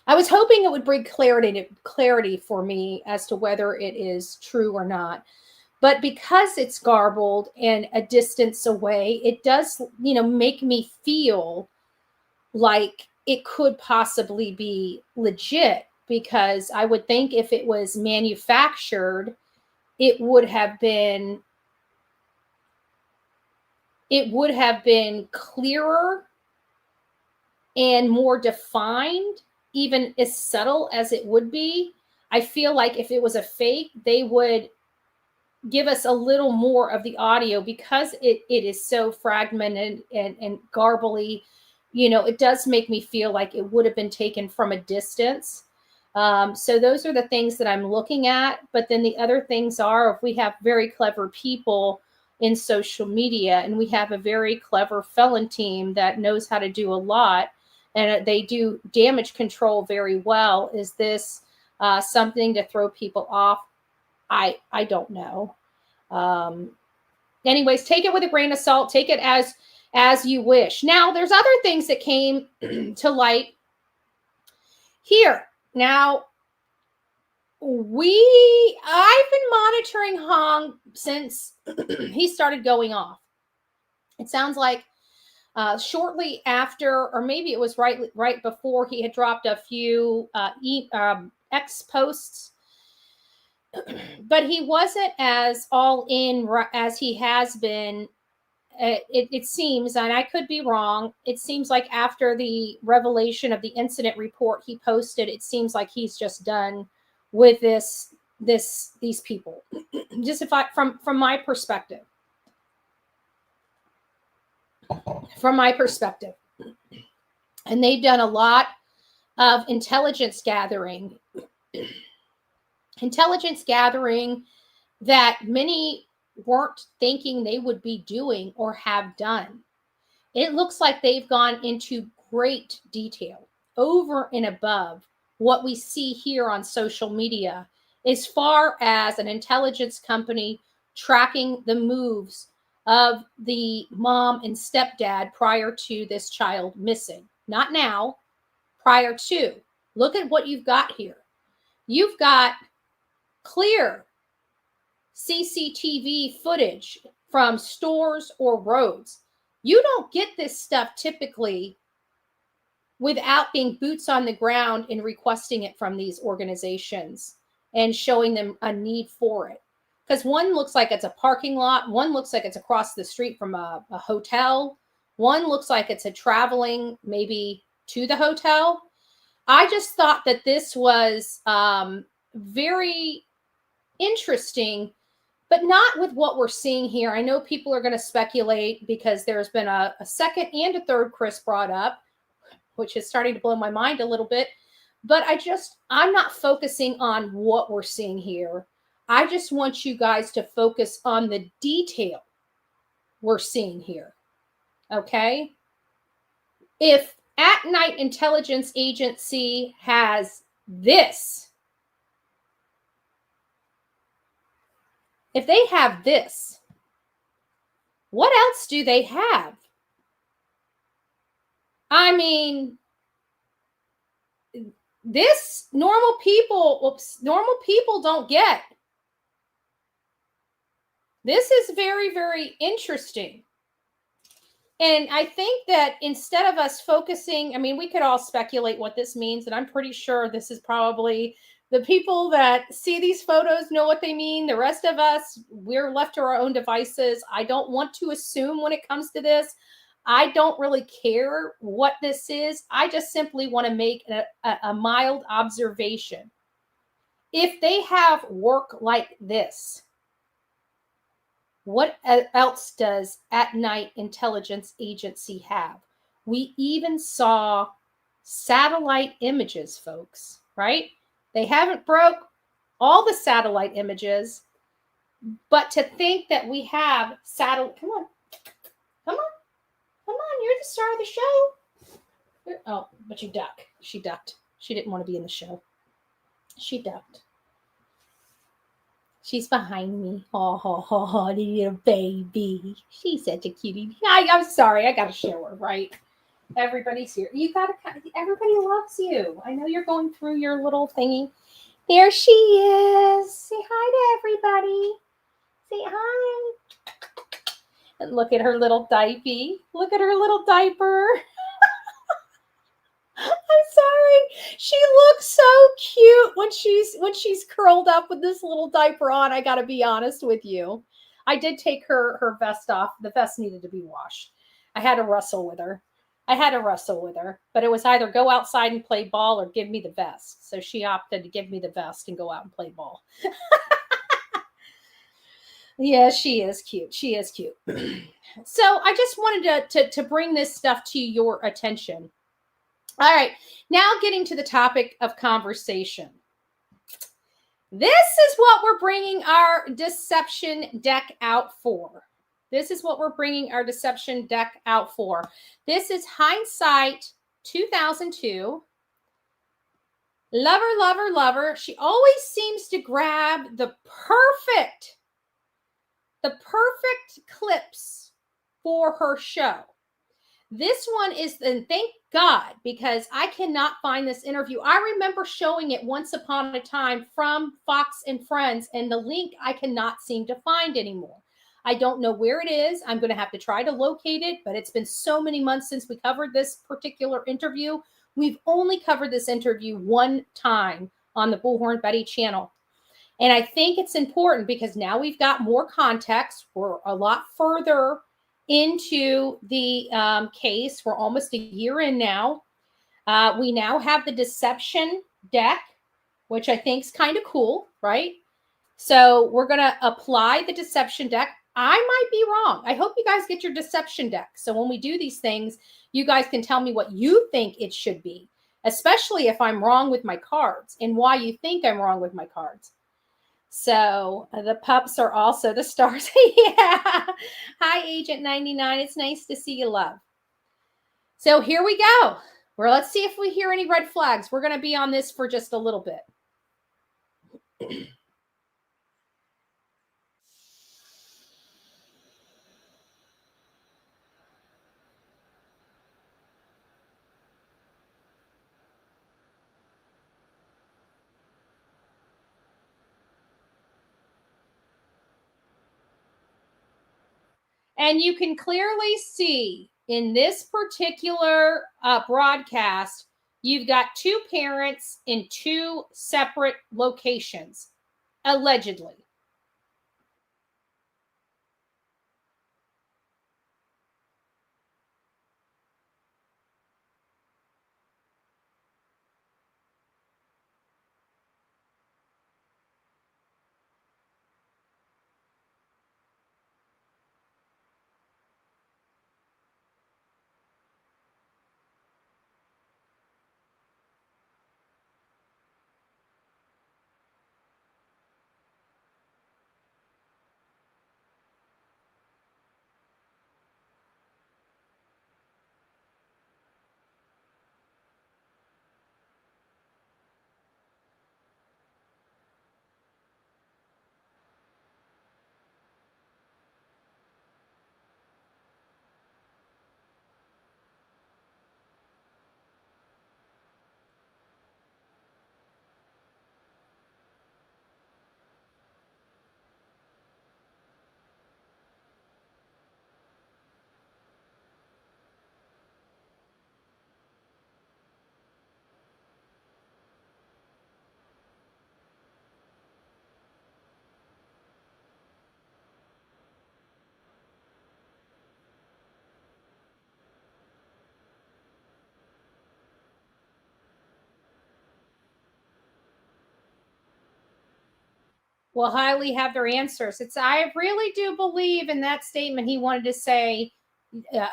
I was hoping it would bring clarity for me as to whether it is true or not. But because it's garbled and a distance away, it does, make me feel like it could possibly be legit, because I would think if it was manufactured, it would have been clearer and more defined, even as subtle as it would be. I feel like if it was a fake, they would give us a little more of the audio, because it is so fragmented and garbly. It does make me feel like it would have been taken from a distance. So those are the things that I'm looking at. But then the other things are, if we have very clever people in social media, and we have a very clever felon team that knows how to do a lot, and they do damage control very well, is this something to throw people off? I don't know. Anyways, take it with a grain of salt. Take it as you wish. Now, there's other things that came to light here. Now, I've been monitoring Hong since he started going off. It sounds like shortly after, or maybe it was right before, he had dropped a few X posts. But he wasn't as all in as he has been. It seems, and I could be wrong, it seems like after the revelation of the incident report he posted, it seems like he's just done with these people. Just from my perspective. And they've done a lot of intelligence gathering. Intelligence gathering that many weren't thinking they would be doing or have done. It looks like they've gone into great detail over and above what we see here on social media as far as an intelligence company tracking the moves of the mom and stepdad prior to this child missing. Not now, prior to. Look at what you've got here. You've got clear CCTV footage from stores or roads. You don't get this stuff typically without being boots on the ground and requesting it from these organizations and showing them a need for it. Because one looks like it's a parking lot. One looks like it's across the street from a hotel. One looks like it's a traveling maybe to the hotel. I just thought that this was very interesting, but not with what we're seeing here. I know people are going to speculate because there's been a second and a third Chris brought up, which is starting to blow my mind a little bit. But I'm not focusing on what we're seeing here. I just want you guys to focus on the detail we're seeing here. Okay? If At Night Intelligence Agency has this, if they have this, what else do they have? I mean, this normal people don't get. This is very, very interesting. And I think that instead of us focusing, I mean, we could all speculate what this means, and I'm pretty sure this is probably the people that see these photos know what they mean. The rest of us, we're left to our own devices. I don't want to assume when it comes to this. I don't really care what this is. I just simply want to make a mild observation. If they have work like this, what else does At Night Intelligence Agency have? We even saw satellite images, folks, right? They haven't broke all the satellite images, but to think that we have satellite, come on, you're the star of the show. Oh, but you duck. She ducked. She didn't want to be in the show. She ducked. She's behind me. Oh, little baby. She's such a cutie. I'm sorry. I got to show her, right? Everybody's here. Everybody loves you. I know you're going through your little thingy. There she is. Say hi to everybody. Say hi. And look at her little diaper. Look at her little diaper. I'm sorry. She looks so cute when she's curled up with this little diaper on. I got to be honest with you. I did take her vest off. The vest needed to be washed. I had to wrestle with her. But it was either go outside and play ball or give me the vest. So she opted to give me the vest and go out and play ball. Yeah, she is cute. She is cute. So I just wanted to bring this stuff to your attention. All right, now getting to the topic of conversation. This is what we're bringing our deception deck out for. This is hindsight 2002. Lover. She always seems to grab the perfect clips for her show. This one is, and thank God, because I cannot find this interview. I remember showing it once upon a time from Fox and Friends, and the link I cannot seem to find anymore. I don't know where it is. I'm going to have to try to locate it, but it's been so many months since we covered this particular interview. We've only covered this interview one time on the Bullhorn Betty channel. And I think it's important because now we've got more context. We're a lot further into the case. We're almost a year in now. We now have the deception deck, which I think is kind of cool, right? So we're going to apply the deception deck. I might be wrong. I hope you guys get your deception deck. So when we do these things, you guys can tell me what you think it should be. especially if I'm wrong with my cards and why you think I'm wrong with my cards. So the pups are also the stars. Yeah. Hi, Agent 99. It's nice to see you, love. So here we go. Well, let's see if we hear any red flags. We're going to be on this for just a little bit. And you can clearly see in this particular broadcast, you've got two parents in two separate locations, allegedly. Will highly have their answers. I really do believe in that statement. He wanted to say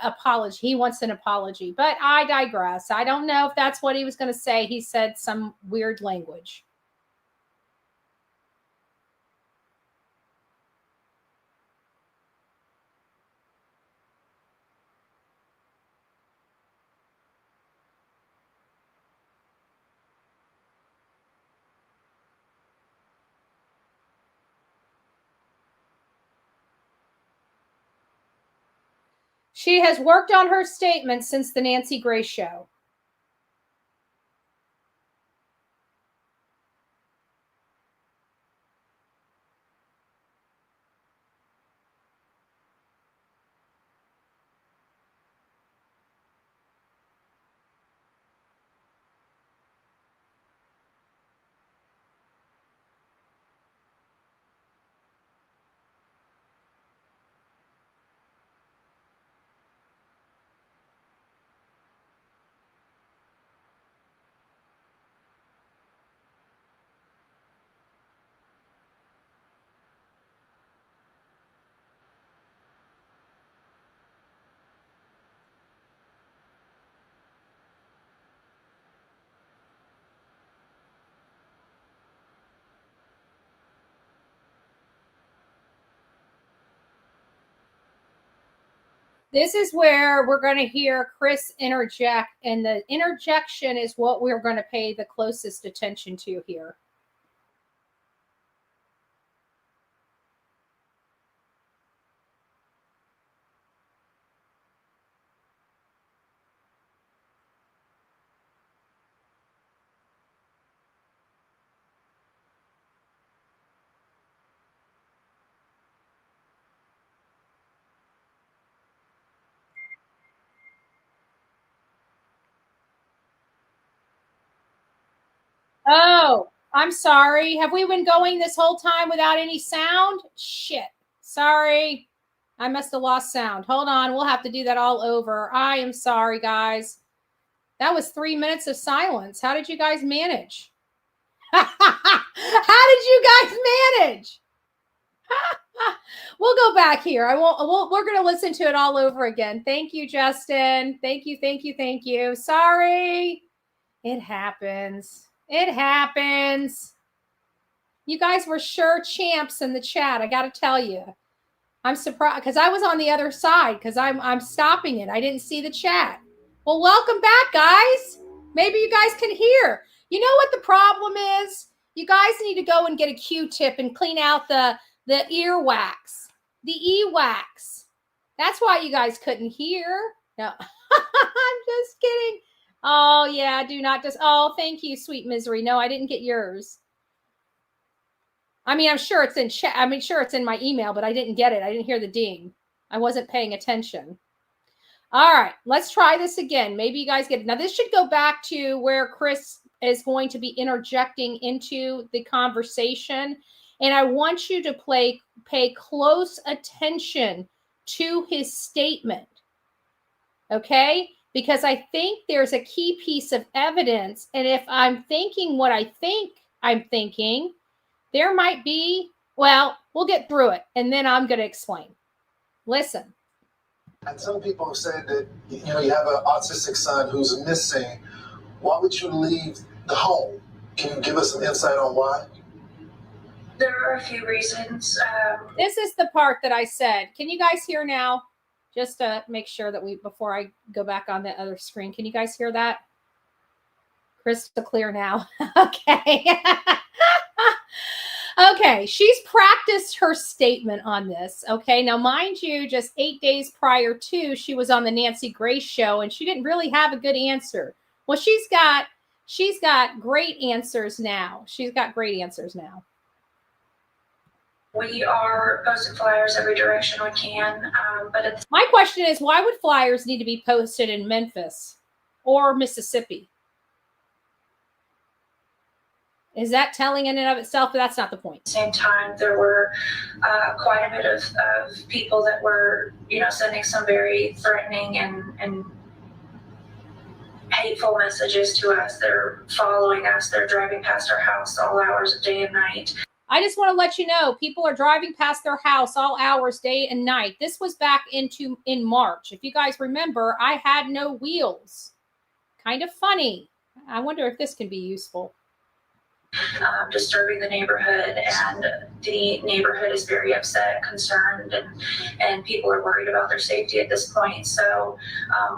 apology. He wants an apology, but I digress. I don't know if that's what he was going to say. He said some weird language. She has worked on her statement since the Nancy Grace show. This is where we're going to hear Chris interject, and the interjection is what we're going to pay the closest attention to here. Oh, I'm sorry. Have we been going this whole time without any sound? Shit. Sorry. I must have lost sound. Hold on. We'll have to do that all over. I am sorry, guys. That was 3 minutes of silence. How did you guys manage? How did you guys manage? We'll go back here. We're going to listen to it all over again. Thank you, Justin. Thank you. Sorry. It happens. It happens. You guys were sure champs in the chat. I got to tell you, I'm surprised because I was on the other side because I'm stopping it. I didn't see the chat. Well, welcome back, guys. Maybe you guys can hear. You know what the problem is? You guys need to go and get a Q-tip and clean out the ear wax, the e-wax. That's why you guys couldn't hear. No, I'm just kidding. Oh, yeah, do not just. Oh, thank you, sweet misery. No, I didn't get yours. I mean, I'm sure it's in chat. I mean, sure it's in my email, but I didn't get it. I didn't hear the ding. I wasn't paying attention. All right, let's try this again. Maybe you guys get it. Now, this should go back to where Chris is going to be interjecting into the conversation. And I want you to pay close attention to his statement. Okay? Because I think there's a key piece of evidence. And if I'm thinking what I think I'm thinking, there might be, well, we'll get through it. And then I'm going to explain. Listen. And some people have said that, you know, you have an autistic son who's missing. Why would you leave the home? Can you give us some insight on why? There are a few reasons. This is the part that I said. Can you guys hear now? Just to make sure that before I go back on the other screen, can you guys hear that? Crystal clear now. Okay. Okay, she's practiced her statement on this. Okay, now mind you, just 8 days prior to, she was on the Nancy Grace show and she didn't really have a good answer. Well, she's got great answers now. She's got great answers now. We are posting flyers every direction we can, but my question is, why would flyers need to be posted in Memphis or Mississippi? Is that telling in and of itself? But that's not the point. At the same time, there were quite a bit of people that were, sending some very threatening and hateful messages to us. They're following us. They're driving past our house all hours of day and night. I just want to let you know, people are driving past their house all hours, day and night. This was back in March. If you guys remember, I had no wheels. Kind of funny. I wonder if this can be useful. Disturbing the neighborhood, and the neighborhood is very upset, concerned, and people are worried about their safety at this point. So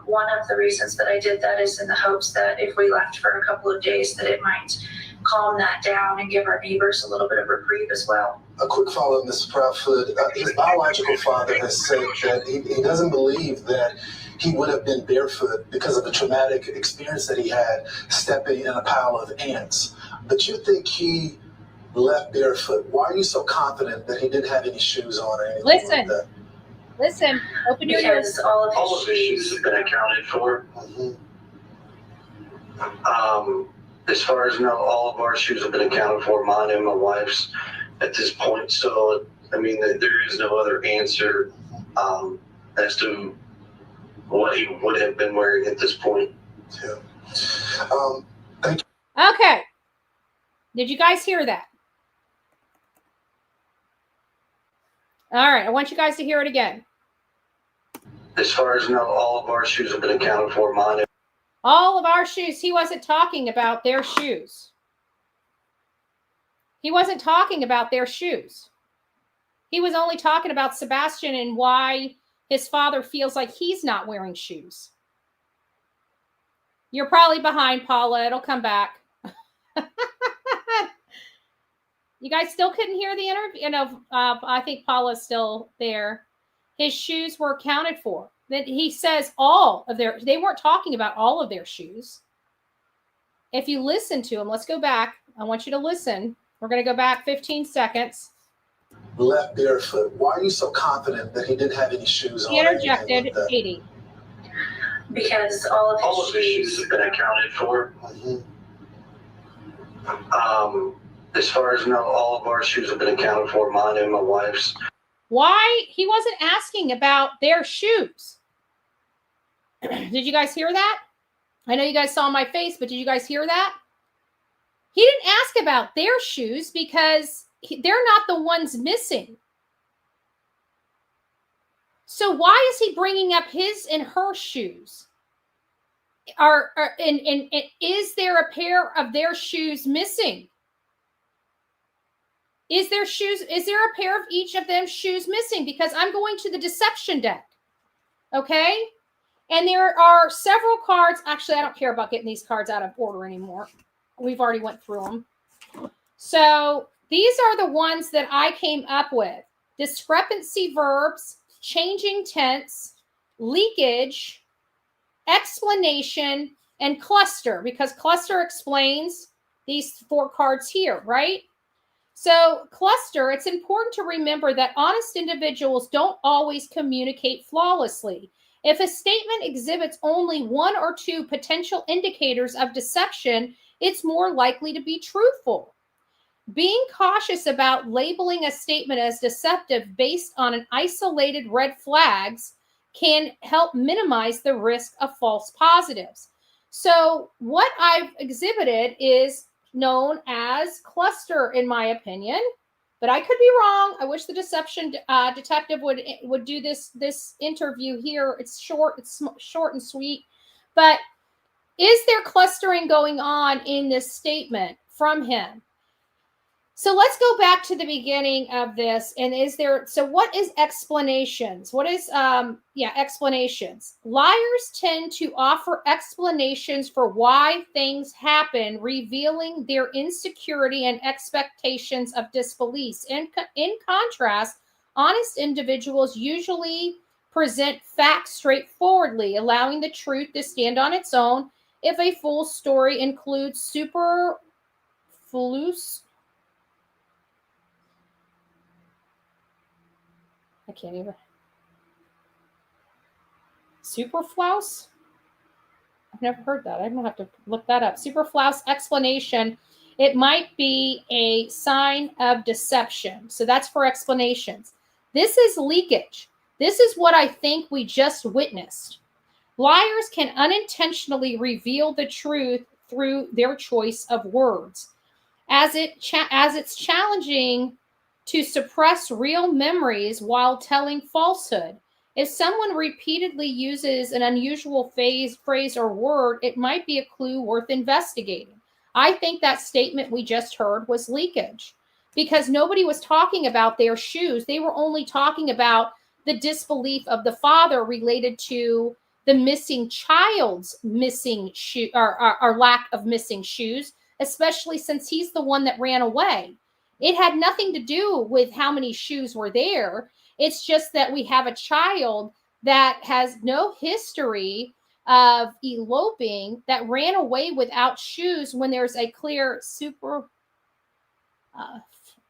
one of the reasons that I did that is in the hopes that if we left for a couple of days, that it might calm that down and give our neighbors a little bit of reprieve as well. A quick follow-up, Mrs. Proudfoot. His biological father has said that he doesn't believe that he would have been barefoot because of the traumatic experience that he had stepping in a pile of ants. But you think he left barefoot. Why are you so confident that he didn't have any shoes on or anything like that? Listen, open your ears. All of his shoes have been accounted for. As far as now, all of our shoes have been accounted for, mine and my wife's at this point. So, I mean, there is no other answer as to what he would have been wearing at this point. Yeah. Thank you. Okay. Did you guys hear that? All right. I want you guys to hear it again. As far as now, all of our shoes have been accounted for, mine and all of our shoes. He wasn't talking about their shoes. He wasn't talking about their shoes. He was only talking about Sebastian and why his father feels like he's not wearing shoes. You're probably behind, Paula. It'll come back. You guys still couldn't hear the interview? I think Paula's still there. His shoes were accounted for. That he says they weren't talking about all of their shoes. If you listen to him, let's go back. I want you to listen. We're going to go back 15 seconds. Left barefoot. Why are you so confident that he didn't have any shoes on? He interjected, Katie. Because all of his shoes have been accounted for. As far as now, all of our shoes have been accounted for, mine and my wife's. Why? He wasn't asking about their shoes. Did you guys hear that? I know you guys saw my face, but did you guys hear that? He didn't ask about their shoes because they're not the ones missing. So why is he bringing up his and her shoes? and is there a pair of their shoes missing? Is there a pair of each of them shoes missing? Because I'm going to the deception deck. Okay? And there are several cards. Actually, I don't care about getting these cards out of order anymore. We've already went through them. So these are the ones that I came up with. Discrepancy verbs, changing tense, leakage, explanation, and cluster, because cluster explains these 4 cards here, right? So cluster, it's important to remember that honest individuals don't always communicate flawlessly. If a statement exhibits only 1 or 2 potential indicators of deception, it's more likely to be truthful. Being cautious about labeling a statement as deceptive based on an isolated red flags can help minimize the risk of false positives. So what I've exhibited is known as cluster, in my opinion, but I could be wrong. I wish the deception detective would do this interview here. It's short and sweet, but is there clustering going on in this statement from him? So let's go back to the beginning of this. And what is explanations? What is, explanations. Liars tend to offer explanations for why things happen, revealing their insecurity and expectations of disbelief. In contrast, honest individuals usually present facts straightforwardly, allowing the truth to stand on its own if a full story includes superfluous Superfluous? I've never heard that. I'm going to have to look that up. Superfluous explanation. It might be a sign of deception. So that's for explanations. This is leakage. This is what I think we just witnessed. Liars can unintentionally reveal the truth through their choice of words. As it's challenging to suppress real memories while telling falsehood. If someone repeatedly uses an unusual phrase or word, it might be a clue worth investigating. I think that statement we just heard was leakage, because nobody was talking about their shoes. They were only talking about the disbelief of the father related to the missing child's missing shoe or lack of missing shoes, especially since he's the one that ran away. It had nothing to do with how many shoes were there. It's just that we have a child that has no history of eloping, that ran away without shoes when there's a clear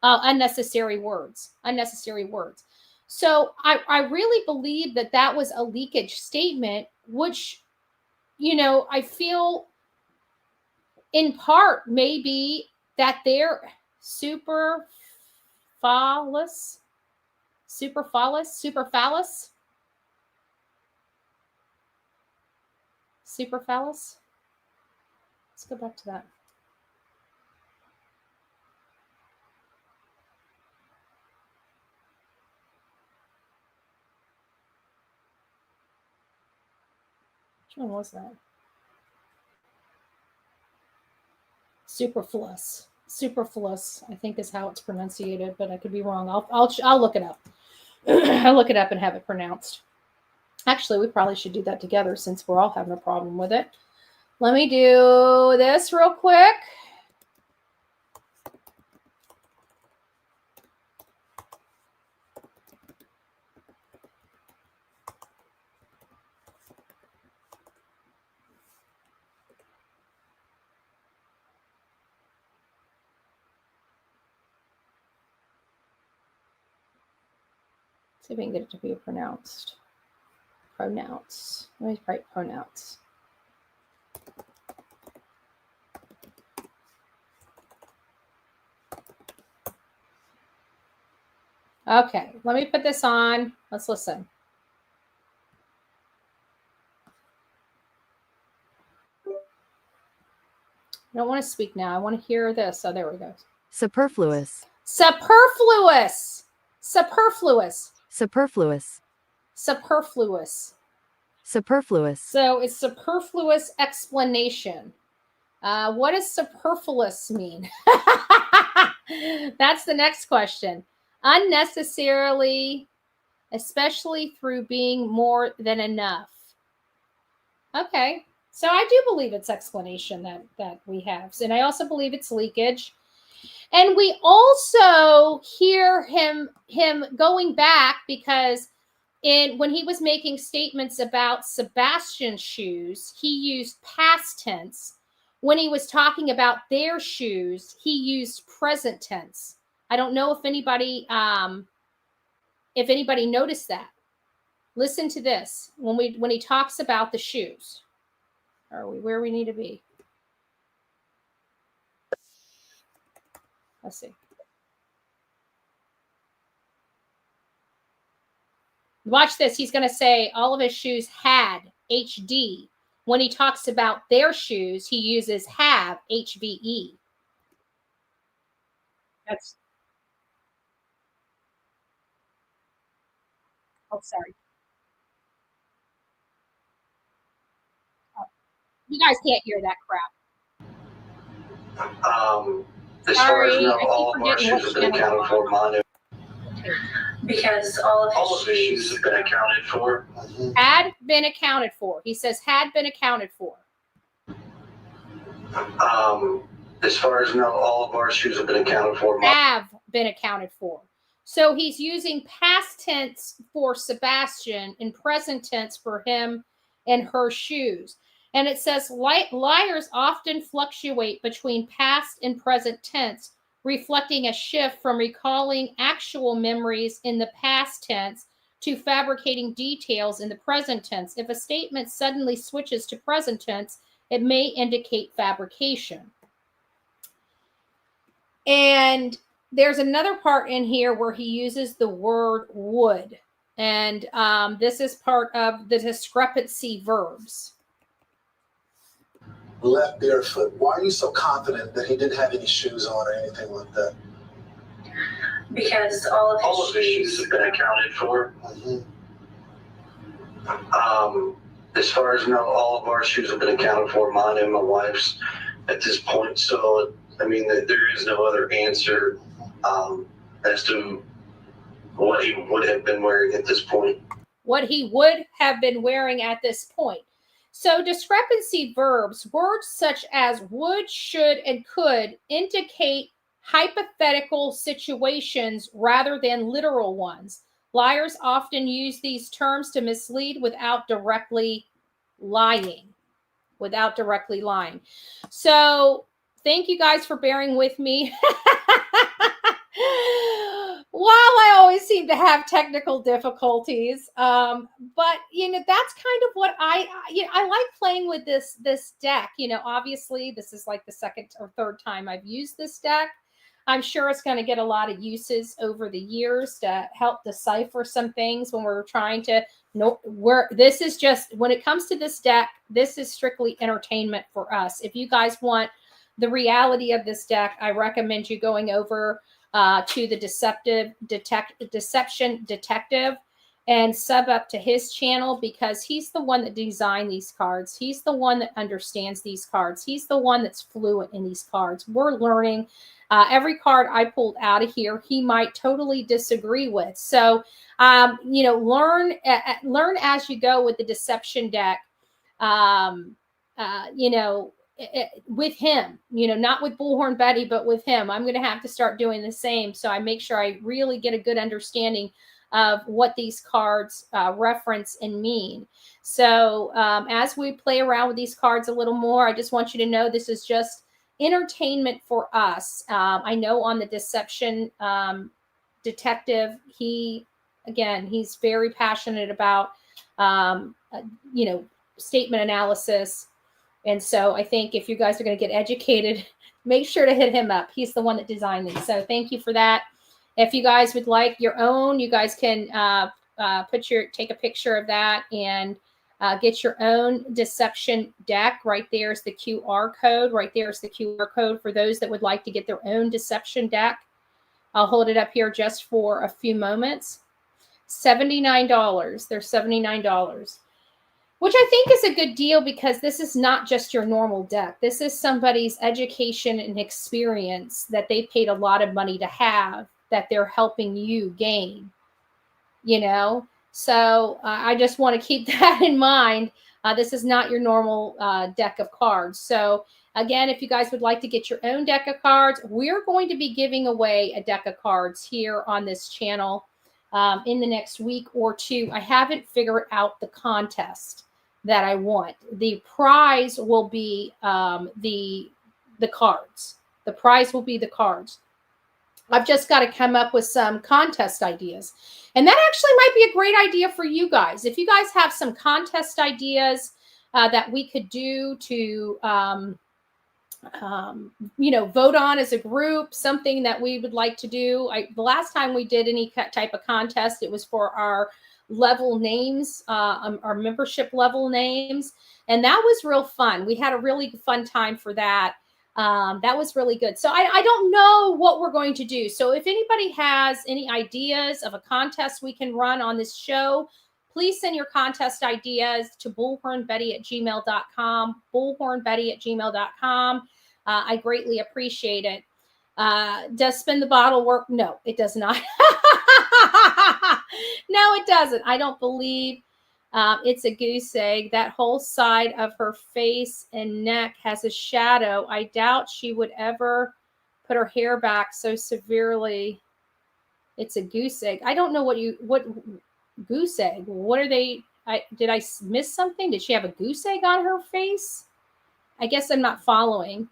unnecessary words. So I really believe that was a leakage statement, which, I feel in part maybe that they're superfluous. Let's go back to that. Which one was that? Superfluous, I think is how it's pronunciated, but I could be wrong. I'll look it up. I'll look it up and have it pronounced. Actually, we probably should do that together since we're all having a problem with it. Let me do this real quick. See if we can get it to be pronounced. Pronounce. Let me write pronounce. Okay, let me put this on. Let's listen. I don't want to speak now. I want to hear this. Oh, there we go. Superfluous. Superfluous. Superfluous. Superfluous. Superfluous. Superfluous. So it's superfluous explanation. What does superfluous mean? That's the next question. Unnecessarily, especially through being more than enough. Okay. So I do believe it's explanation that we have. And I also believe it's leakage. And we also hear him going back because when he was making statements about Sebastian's shoes, he used past tense. When he was talking about their shoes, he used present tense. I don't know if anybody noticed that. Listen to this when he talks about the shoes. Are we where we need to be? Let's see. Watch this. He's going to say all of his shoes had HD. When he talks about their shoes, he uses have HVE. That's. Oh, sorry. Oh, you guys can't hear that crap. As far as all of our shoes have been accounted for, mine. Because all of his shoes have been accounted for. Had been accounted for. He says had been accounted for. As far as all of our shoes have been accounted for. Have been accounted for. So he's using past tense for Sebastian and present tense for him and her shoes. And it says liars often fluctuate between past and present tense, reflecting a shift from recalling actual memories in the past tense to fabricating details in the present tense. If a statement suddenly switches to present tense, it may indicate fabrication. And there's another part in here where he uses the word would. And this is part of the discrepancy verbs. Left barefoot. Why are you so confident that he didn't have any shoes on or anything like that? Because all of his shoes have been accounted for. As far as all of our shoes have been accounted for, mine and my wife's at this point. So, I mean, there is no other answer as to what he would have been wearing at this point. What he would have been wearing at this point. So discrepancy verbs, words such as would, should, and could indicate hypothetical situations rather than literal ones. Liars often use these terms to mislead without directly lying. So thank you guys for bearing with me. While I always seem to have technical difficulties, but that's kind of what I like playing with this deck. Obviously this is like the second or third time I've used this deck. I'm sure it's going to get a lot of uses over the years to help decipher some things when we're trying to know where this is. Just when it comes to this deck, this is strictly entertainment for us. If you guys want the reality of this deck, I recommend you going over to the Deception Detective and sub up to his channel, because he's the one that designed these cards. He's the one that understands these cards. He's the one that's fluent in these cards. We're learning. Every card I pulled out of here, he might totally disagree with. So, learn as you go with the deception deck. With him, not with Bullhorn Betty, but with him. I'm going to have to start doing the same. So I make sure I really get a good understanding of what these cards reference and mean. So as we play around with these cards a little more, I just want you to know this is just entertainment for us. I know on the Deception Detective, he's very passionate about, statement analysis. And so I think if you guys are going to get educated, make sure to hit him up. He's the one that designed these. So thank you for that. If you guys would like your own, you guys can take a picture of that and get your own deception deck. Right there's the QR code. Right there's the QR code for those that would like to get their own deception deck. I'll hold it up here just for a few moments. $79. They're $79. which I think is a good deal because this is not just your normal deck. This is somebody's education and experience that they paid a lot of money to have that they're helping you gain, you know? So I just want to keep that in mind. This is not your normal deck of cards. So again, if you guys would like to get your own deck of cards, we're going to be giving away a deck of cards here on this channel in the next week or two. I haven't figured out the contest that I want. The prize will be the cards. The prize will be the cards. I've just got to come up with some contest ideas. And that actually might be a great idea for you guys. If you guys have some contest ideas that we could do to, you know, vote on as a group, something that we would like to do. The last time we did any type of contest, it was for our level names, our membership level names. And that was real fun. We had a really fun time for that. That was really good. So I don't know what we're going to do. So if anybody has any ideas of a contest we can run on this show, please send your contest ideas to bullhornbetty@gmail.com, bullhornbetty@gmail.com. I greatly appreciate it. Does spin the bottle work? No, it does not. No, it doesn't. I don't believe it's a goose egg. That whole side of her face and neck has a shadow. I doubt she would ever put her hair back so severely. It's a goose egg. I don't know what goose egg. What are they? Did I miss something? Did she have a goose egg on her face? I guess I'm not following.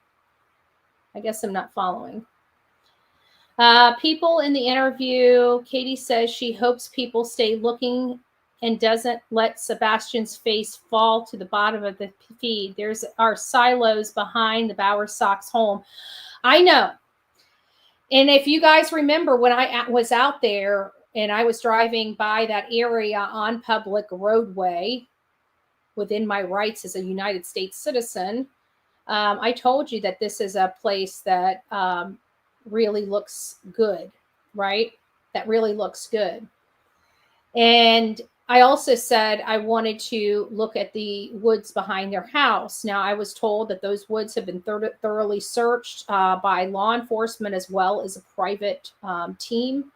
People in the interview, Katie says she hopes people stay looking and doesn't let Sebastian's face fall to the bottom of the feed. There's our silos behind the Bowersox home. I know. And if you guys remember when I was out there and I was driving by that area on public roadway within my rights as a United States citizen, I told you that this is a place that really looks good, right? That really looks good. And I also said I wanted to look at the woods behind their house. Now, I was told that those woods have been thoroughly searched by law enforcement as well as a private team.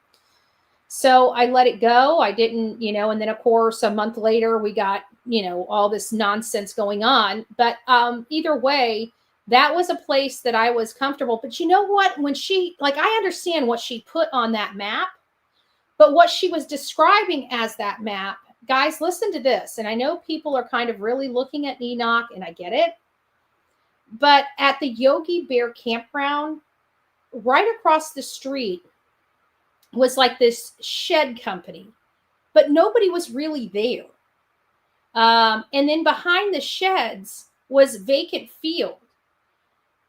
So I let it go. I didn't, you know, and then of course, a month later, we got, you know, all this nonsense going on. But either way, that was a place that I was comfortable. But you know what? When she, like, I understand what she put on that map, but what she was describing as that map, guys, listen to this. And I know people are kind of really looking at Enoch, and I get it. But at the Yogi Bear campground, right across the street, was like this shed company, but nobody was really there. And then behind the sheds was vacant field.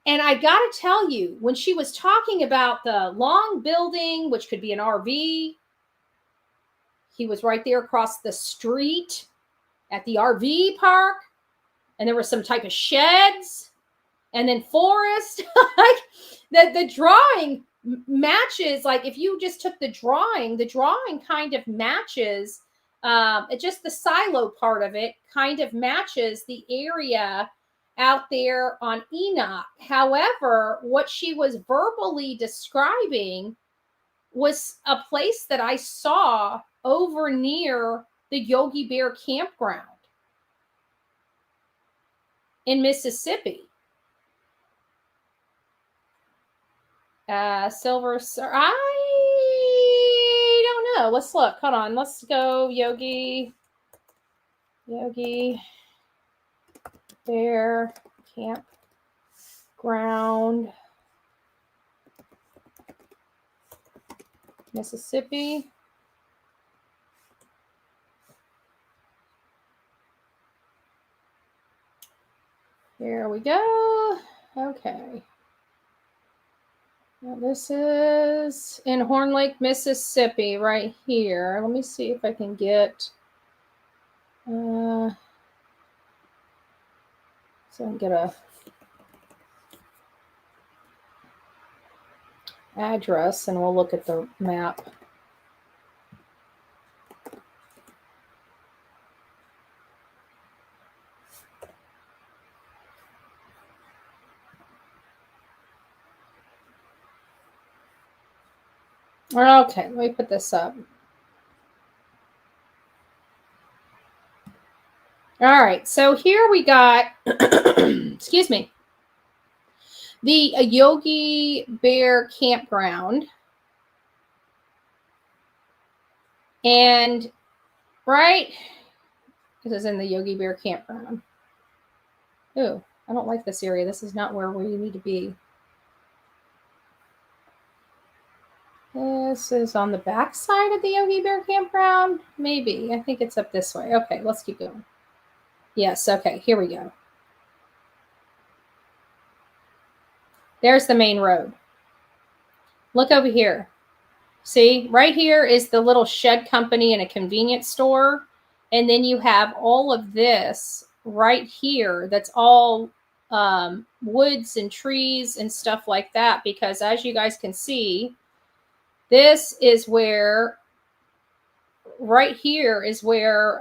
And I got to tell you, when she was talking about the long building, which could be an RV, he was right there across the street at the RV park. And there were some type of sheds and then forest. Like the drawing matches, like if you just took the drawing kind of matches, just the silo part of it kind of matches the area out there on Enoch. However, what she was verbally describing was a place that I saw over near the Yogi Bear campground in Mississippi. Silver, I don't know. Let's look. Hold on. Let's go Yogi Bear campground, Mississippi. Here we go. Okay. Now this is in Horn Lake, Mississippi, right here. Let me see if I can get so I can get a address and we'll look at the map. Okay, let me put this up. All right, so here we got, excuse me, the Yogi Bear Campground. And right, this is in the Yogi Bear Campground. Ooh, I don't like this area. This is not where we need to be. This is on the back side of the Yogi Bear Campground. Maybe. I think it's up this way. Okay, let's keep going. Yes, okay, here we go. There's the main road. Look over here. See, right here is the little shed company and a convenience store. And then you have all of this right here that's all woods and trees and stuff like that. Because as you guys can see, this is where, right here is where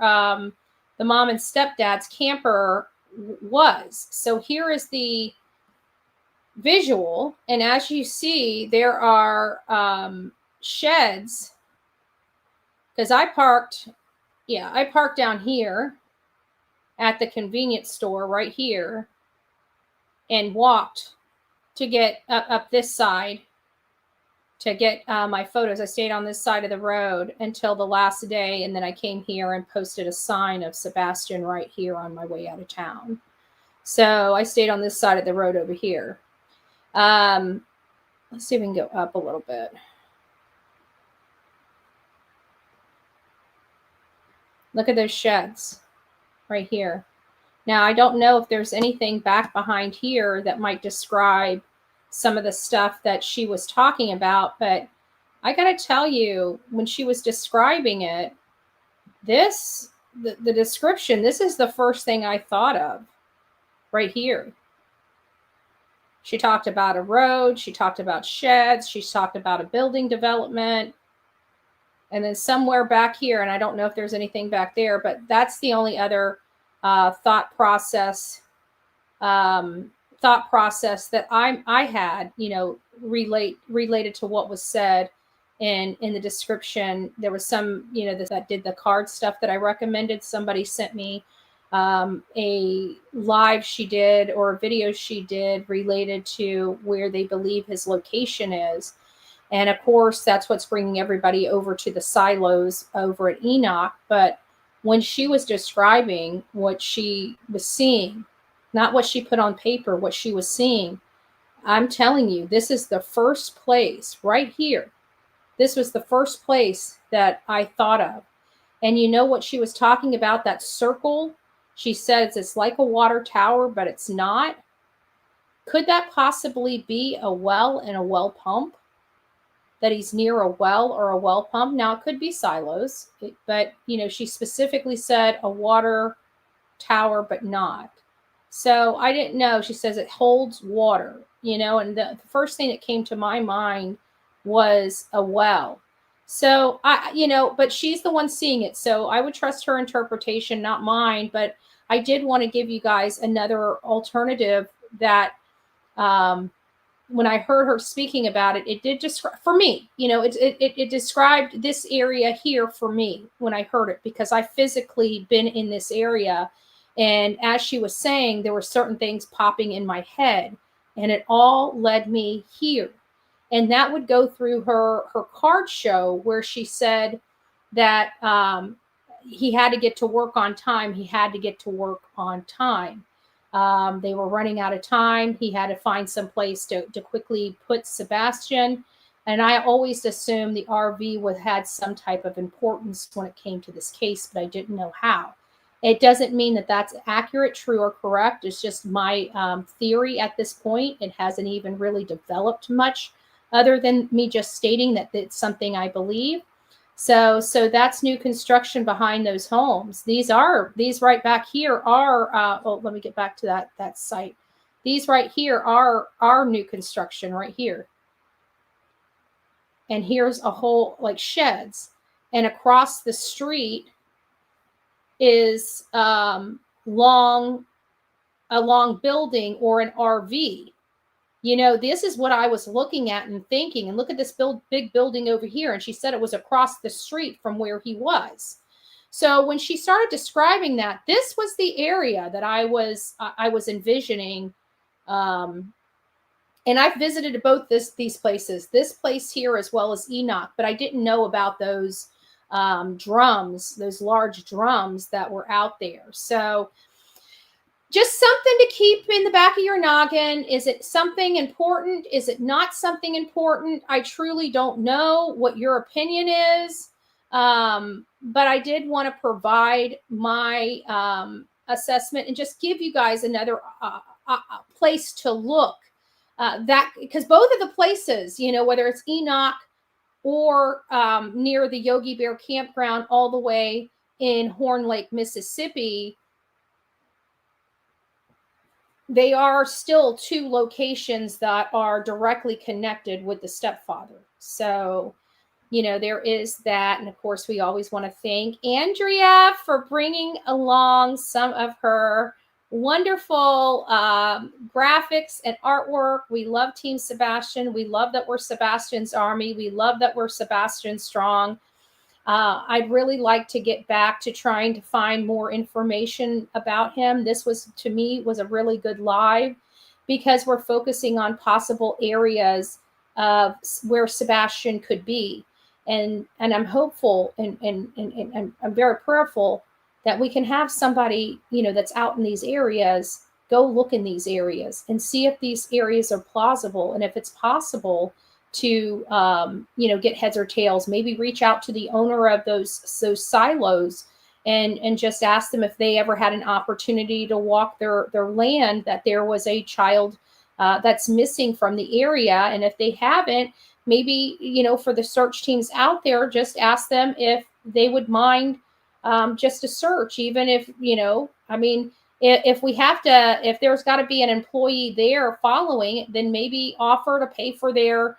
the mom and stepdad's camper was. So here is the visual. And as you see, there are sheds, because I parked down here at the convenience store right here and walked to get up this side to get my photos. I stayed on this side of the road until the last day, and then I came here and posted a sign of Sebastian right here on my way out of town. So I stayed on this side of the road over here. Let's see if we can go up a little bit. Look at those sheds right here. Now, I don't know if there's anything back behind here that might describe some of the stuff that she was talking about, but I got to tell you, when she was describing it, the description, this is the first thing I thought of right here. She talked about a road, she talked about sheds, she talked about a building development. And then somewhere back here, and I don't know if there's anything back there, but that's the only other thought process that I had, you know, related to what was said in the description. There was some, you know, that did the card stuff that I recommended. Somebody sent me a live she did, or a video she did related to where they believe his location is. And of course, that's what's bringing everybody over to the silos over at Enoch. But when she was describing what she was seeing, not what she put on paper, what she was seeing, I'm telling you, this is the first place right here. This was the first place that I thought of. And you know what she was talking about, that circle? She says it's like a water tower, but it's not. Could that possibly be a well and a well pump? That he's near a well or a well pump. Now, it could be silos, but, you know, she specifically said a water tower, but not. So I didn't know. She says it holds water, you know, and the first thing that came to my mind was a well. So you know, but she's the one seeing it. So I would trust her interpretation, not mine. But I did want to give you guys another alternative that, when I heard her speaking about it, it did describe, for me, you know, it described this area here for me when I heard it, because I physically been in this area. And as she was saying, there were certain things popping in my head, and it all led me here. And that would go through her card show, where she said that he had to get to work on time. He had to get to work on time. They were running out of time. He had to find some place to quickly put Sebastian. And I always assumed the RV had some type of importance when it came to this case, but I didn't know how. It doesn't mean that that's accurate, true, or correct. It's just my theory at this point. It hasn't even really developed much, other than me just stating that it's something I believe. So that's new construction behind those homes. These right back here are, let me get back to that site. These right here are new construction right here. And here's a whole, like, sheds. And across the street is a long building or an RV, this is what I was looking at and thinking, and look at this big building over here. And she said it was across the street from where he was. So when she started describing that, this was the area that I was envisioning. And I've visited both these places, this place here as well as Enoch, but I didn't know about those drums, those large drums that were out there. So just something to keep in the back of your noggin. Is it something important? Is it not something important? I truly don't know what your opinion is. But I did want to provide my assessment and just give you guys another place to look. That because both of the places, whether it's Enoch or near the Yogi Bear campground all the way in Horn Lake, Mississippi, they are still two locations that are directly connected with the stepfather. So, there is that. And of course, we always want to thank Andrea for bringing along some of her wonderful graphics and artwork. We love Team Sebastian. We love that we're Sebastian's army. We love that we're Sebastian strong. I'd really like to get back to trying to find more information about him. This was, to me, was a really good live because we're focusing on possible areas of where Sebastian could be. And I'm hopeful and I'm very prayerful that we can have somebody, that's out in these areas, go look in these areas and see if these areas are plausible. And if it's possible to, get heads or tails, maybe reach out to the owner of those silos and just ask them if they ever had an opportunity to walk their land, that there was a child that's missing from the area. And if they haven't, maybe, for the search teams out there, just ask them if they would mind just a search, even if, if we have to, if there's got to be an employee there following, then maybe offer to pay for their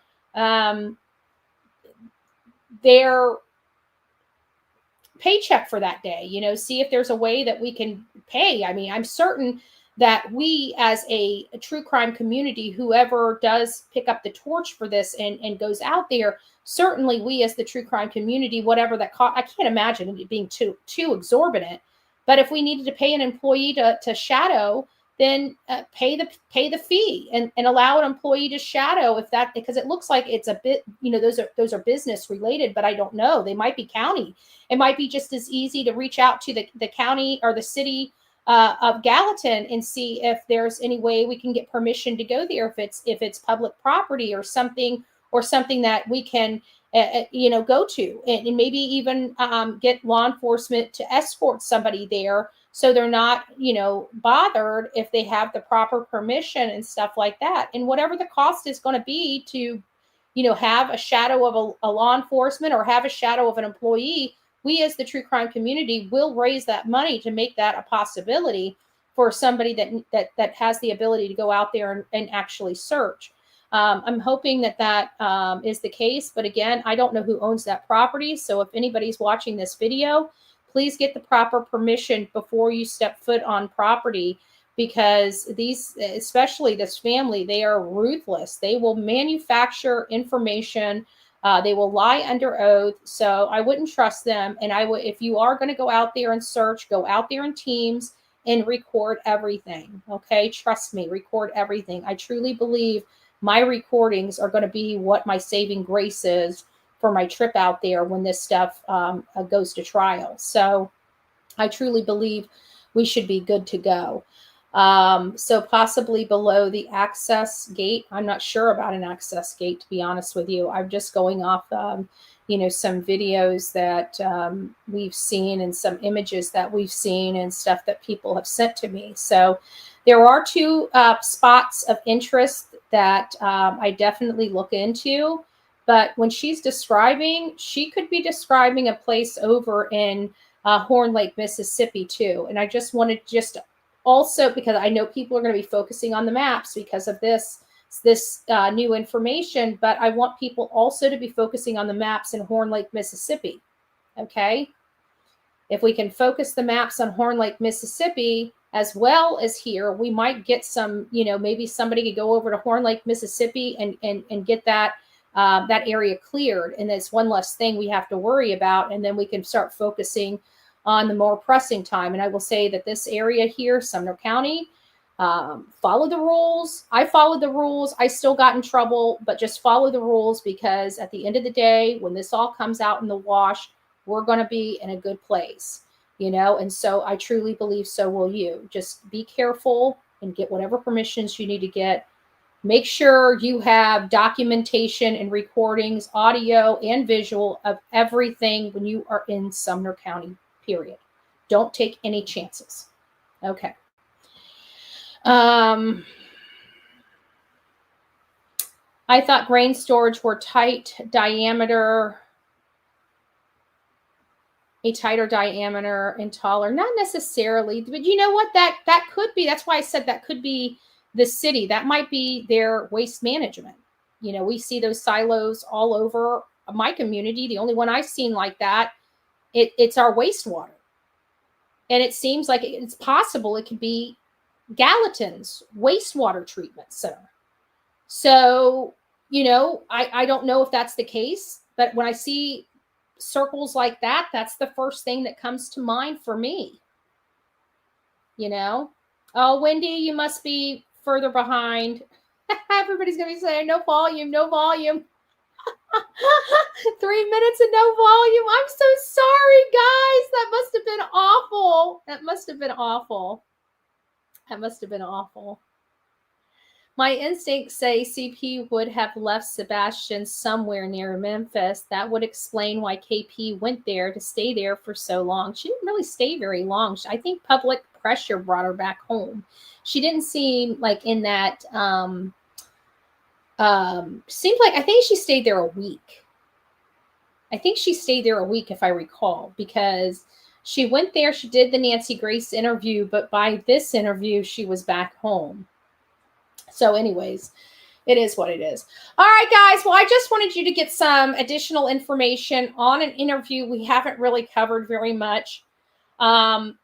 paycheck for that day, see if there's a way that we can pay. I mean, I'm certain that we as a true crime community, whoever does pick up the torch for this and goes out there, certainly we as the true crime community, whatever that cost, I can't imagine it being too exorbitant. But if we needed to pay an employee to shadow, then pay the fee and allow an employee to shadow because it looks like it's a bit, those are business related, but I don't know. They might be county. It might be just as easy to reach out to the county or the city of Gallatin and see if there's any way we can get permission to go there if it's public property or something that we can go to and maybe even get law enforcement to escort somebody there so they're not bothered if they have the proper permission and stuff like that. And whatever the cost is going to be to have a shadow of a law enforcement or have a shadow of an employee, we as the true crime community will raise that money to make that a possibility for somebody that has the ability to go out there and actually search. I'm hoping that is the case. But again, I don't know who owns that property. So if anybody's watching this video, please get the proper permission before you step foot on property, because especially this family, they are ruthless. They will manufacture information. They will lie under oath. So I wouldn't trust them. And if you are going to go out there and search, go out there in teams and record everything. Okay. Trust me, record everything. I truly believe my recordings are going to be what my saving grace is for my trip out there when this stuff goes to trial. So I truly believe we should be good to go. So possibly below the access gate. I'm not sure about an access gate, to be honest with you. I'm just going off, some videos that we've seen and some images that we've seen and stuff that people have sent to me. So there are two spots of interest that I definitely look into. But when she's describing, she could be describing a place over in Horn Lake, Mississippi, too. And I just wanted also, because I know people are going to be focusing on the maps because of this new information, but I want people also to be focusing on the maps in Horn Lake, Mississippi. Okay. If we can focus the maps on Horn Lake, Mississippi, as well as here. We might get some, maybe somebody could go over to Horn Lake, Mississippi and get that area cleared. And that's one less thing we have to worry about. And then we can start focusing on the more pressing time. And I will say that this area here, Sumner County, follow the rules. I followed the rules. I still got in trouble, but just follow the rules, because at the end of the day, when this all comes out in the wash, we're going to be in a good place, and so I truly believe so will you. Just be careful and get whatever permissions you need to get. Make sure you have documentation and recordings, audio and visual, of everything when you are in Sumner County, period. Don't take any chances. Okay. I thought grain storage were a tighter diameter and taller. Not necessarily, but you know what? That could be. That's why I said that could be the city. That might be their waste management. We see those silos all over my community. The only one I've seen like that, it's our wastewater. And it seems like it's possible it could be Gallatin's wastewater treatment center. So, I don't know if that's the case, but when I see circles like that, that's the first thing that comes to mind for me. Oh, Wendy, you must be further behind. Everybody's going to be saying no volume. 3 minutes and no volume. I'm so sorry, guys. That must have been awful. My instincts say CP would have left Sebastian somewhere near Memphis. That would explain why KP went there to stay there for so long. She didn't really stay very long. I think public pressure brought her back home. She didn't seem like in that, seemed like, I think she stayed there a week. If I recall, because she went there, she did the Nancy Grace interview, but by this interview, she was back home. So anyways, it is what it is. All right, guys. Well, I just wanted you to get some additional information on an interview we haven't really covered very much. I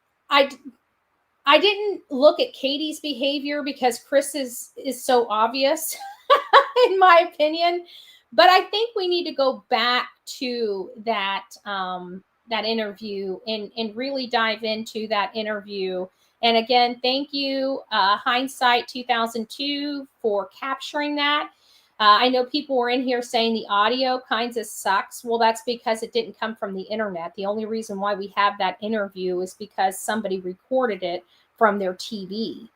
didn't look at Katie's behavior because Chris is so obvious, in my opinion. But I think we need to go back to that interview and really dive into that interview. And again, thank you, Hindsight 2002, for capturing that. I know people were in here saying the audio kinds of sucks. Well, that's because it didn't come from the internet. The only reason why we have that interview is because somebody recorded it from their TV.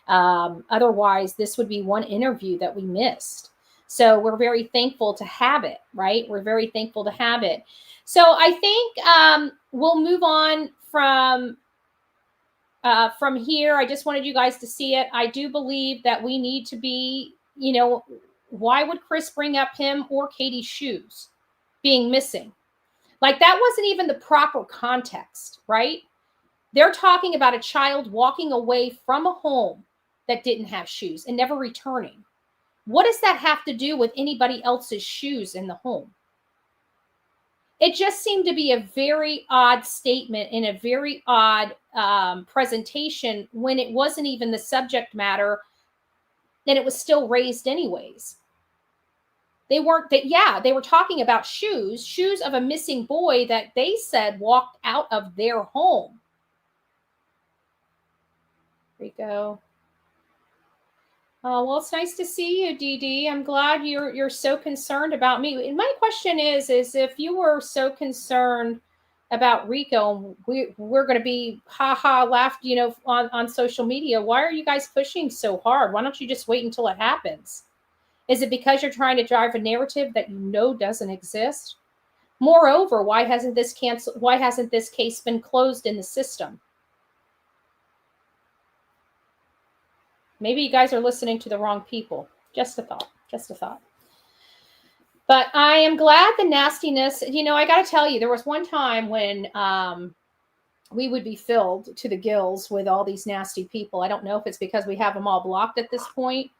Otherwise, this would be one interview that we missed. So we're very thankful to have it, right? We're very thankful to have it. So I think we'll move on from here. I just wanted you guys to see it. I do believe that we need to be, why would Chris bring up him or Katie's shoes being missing? Like, that wasn't even the proper context, right? They're talking about a child walking away from a home that didn't have shoes and never returning. What does that have to do with anybody else's shoes in the home? It just seemed to be a very odd statement and a very odd presentation when it wasn't even the subject matter, and it was still raised anyways. They were talking about shoes of a missing boy that they said walked out of their home. Rico. Oh, well, it's nice to see you, Dee Dee. I'm glad you're so concerned about me. And my question is if you were so concerned about Rico, we're going to be laughed, on social media. Why are you guys pushing so hard? Why don't you just wait until it happens? Is it because you're trying to drive a narrative that doesn't exist? Moreover, why hasn't this case been closed in the system? Maybe you guys are listening to the wrong people. Just a thought. But I am glad the nastiness, I got to tell you, there was one time when we would be filled to the gills with all these nasty people. I don't know if it's because we have them all blocked at this point,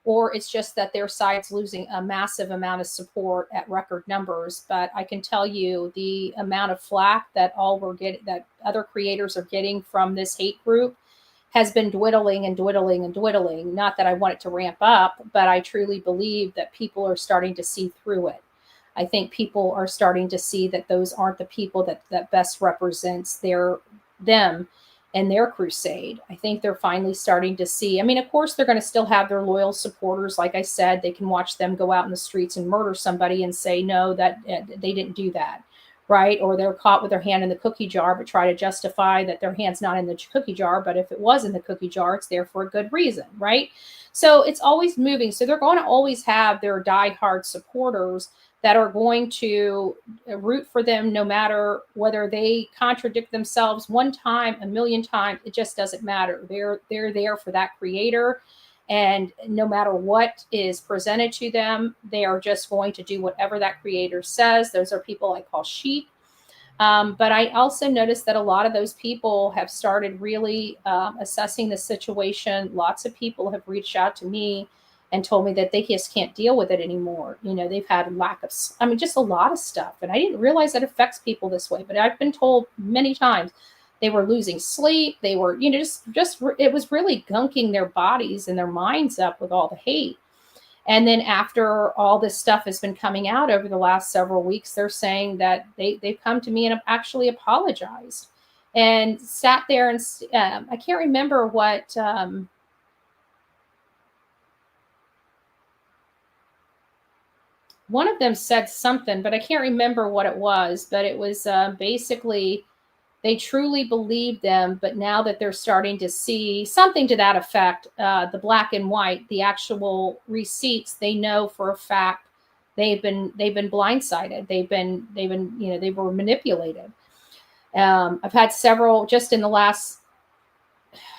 or it's just that their side's losing a massive amount of support at record numbers. But I can tell you the amount of flack that that other creators are getting from this hate group has been dwindling and dwindling and dwindling. Not that I want it to ramp up, but I truly believe that people are starting to see through it. I think people are starting to see that those aren't the people that best represents them and their crusade. I think they're finally starting to see. I mean, of course, they're going to still have their loyal supporters. Like I said, they can watch them go out in the streets and murder somebody and say, no, that they didn't do that, right? Or they're caught with their hand in the cookie jar, but try to justify that their hand's not in the cookie jar. But if it was in the cookie jar, it's there for a good reason, right? So it's always moving. So they're going to always have their diehard supporters that are going to root for them no matter whether they contradict themselves one time, a million times. It just doesn't matter. They're there for that creator. And no matter what is presented to them, they are just going to do whatever that creator says. Those are people I call sheep. But I also noticed that a lot of those people have started really assessing the situation. Lots of people have reached out to me and told me that they just can't deal with it anymore. You know, they've had just a lot of stuff. And I didn't realize that affects people this way, but I've been told many times they were losing sleep. They were, it was really gunking their bodies and their minds up with all the hate. And then after all this stuff has been coming out over the last several weeks, they're saying that they've come to me and have actually apologized and sat there and I can't remember what, one of them said something, but I can't remember what it was, but it was basically they truly believed them. But now that they're starting to see something to that effect, the black and white, the actual receipts, they know for a fact they've been blindsided. They were manipulated. I've had several just in the last,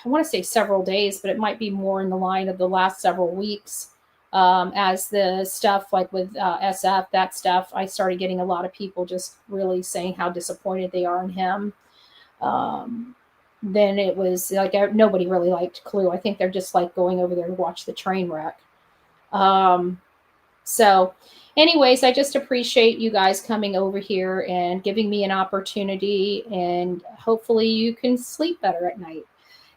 I want to say several days, but it might be more in the line of the last several weeks. As the stuff like with SF, that stuff, I started getting a lot of people just really saying how disappointed they are in him. Then it was like nobody really liked Clue. I think they're just like going over there to watch the train wreck. So anyways, I just appreciate you guys coming over here and giving me an opportunity, and hopefully you can sleep better at night.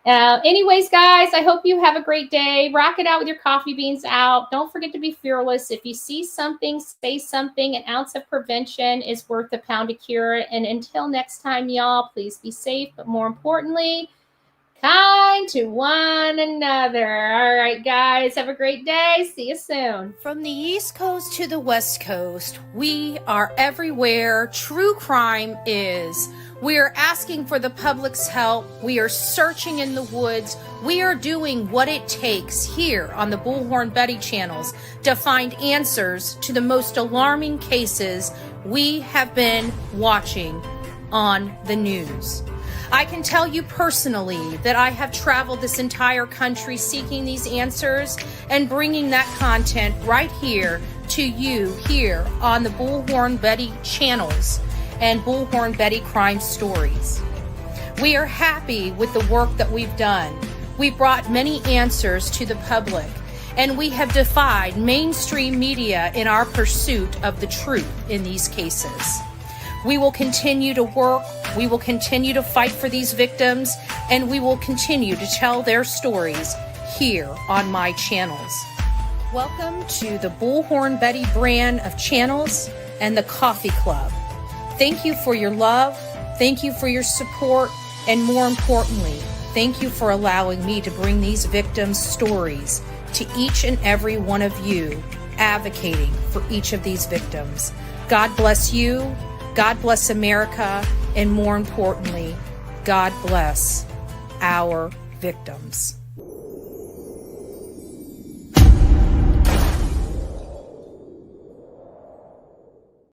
Anyways, guys, I hope you have a great day. Rock it out with your coffee beans out. Don't forget to be fearless. If you see something, say something. An ounce of prevention is worth a pound of cure. And until next time, y'all, please be safe. But more importantly, kind to one another. All right, guys, have a great day. See you soon. From the East Coast to the West Coast, we are everywhere true crime is. We are asking for the public's help. We are searching in the woods. We are doing what it takes here on the Bullhorn Betty channels to find answers to the most alarming cases we have been watching on the news. I can tell you personally that I have traveled this entire country seeking these answers and bringing that content right here to you here on the Bullhorn Betty channels and Bullhorn Betty Crime Stories. We are happy with the work that we've done. We've brought many answers to the public, and we have defied mainstream media in our pursuit of the truth in these cases. We will continue to work, we will continue to fight for these victims, and we will continue to tell their stories here on my channels. Welcome to the Bullhorn Betty brand of channels and the Coffee Club. Thank you for your love, thank you for your support, and more importantly, thank you for allowing me to bring these victims' stories to each and every one of you, advocating for each of these victims. God bless you, God bless America, and more importantly, God bless our victims.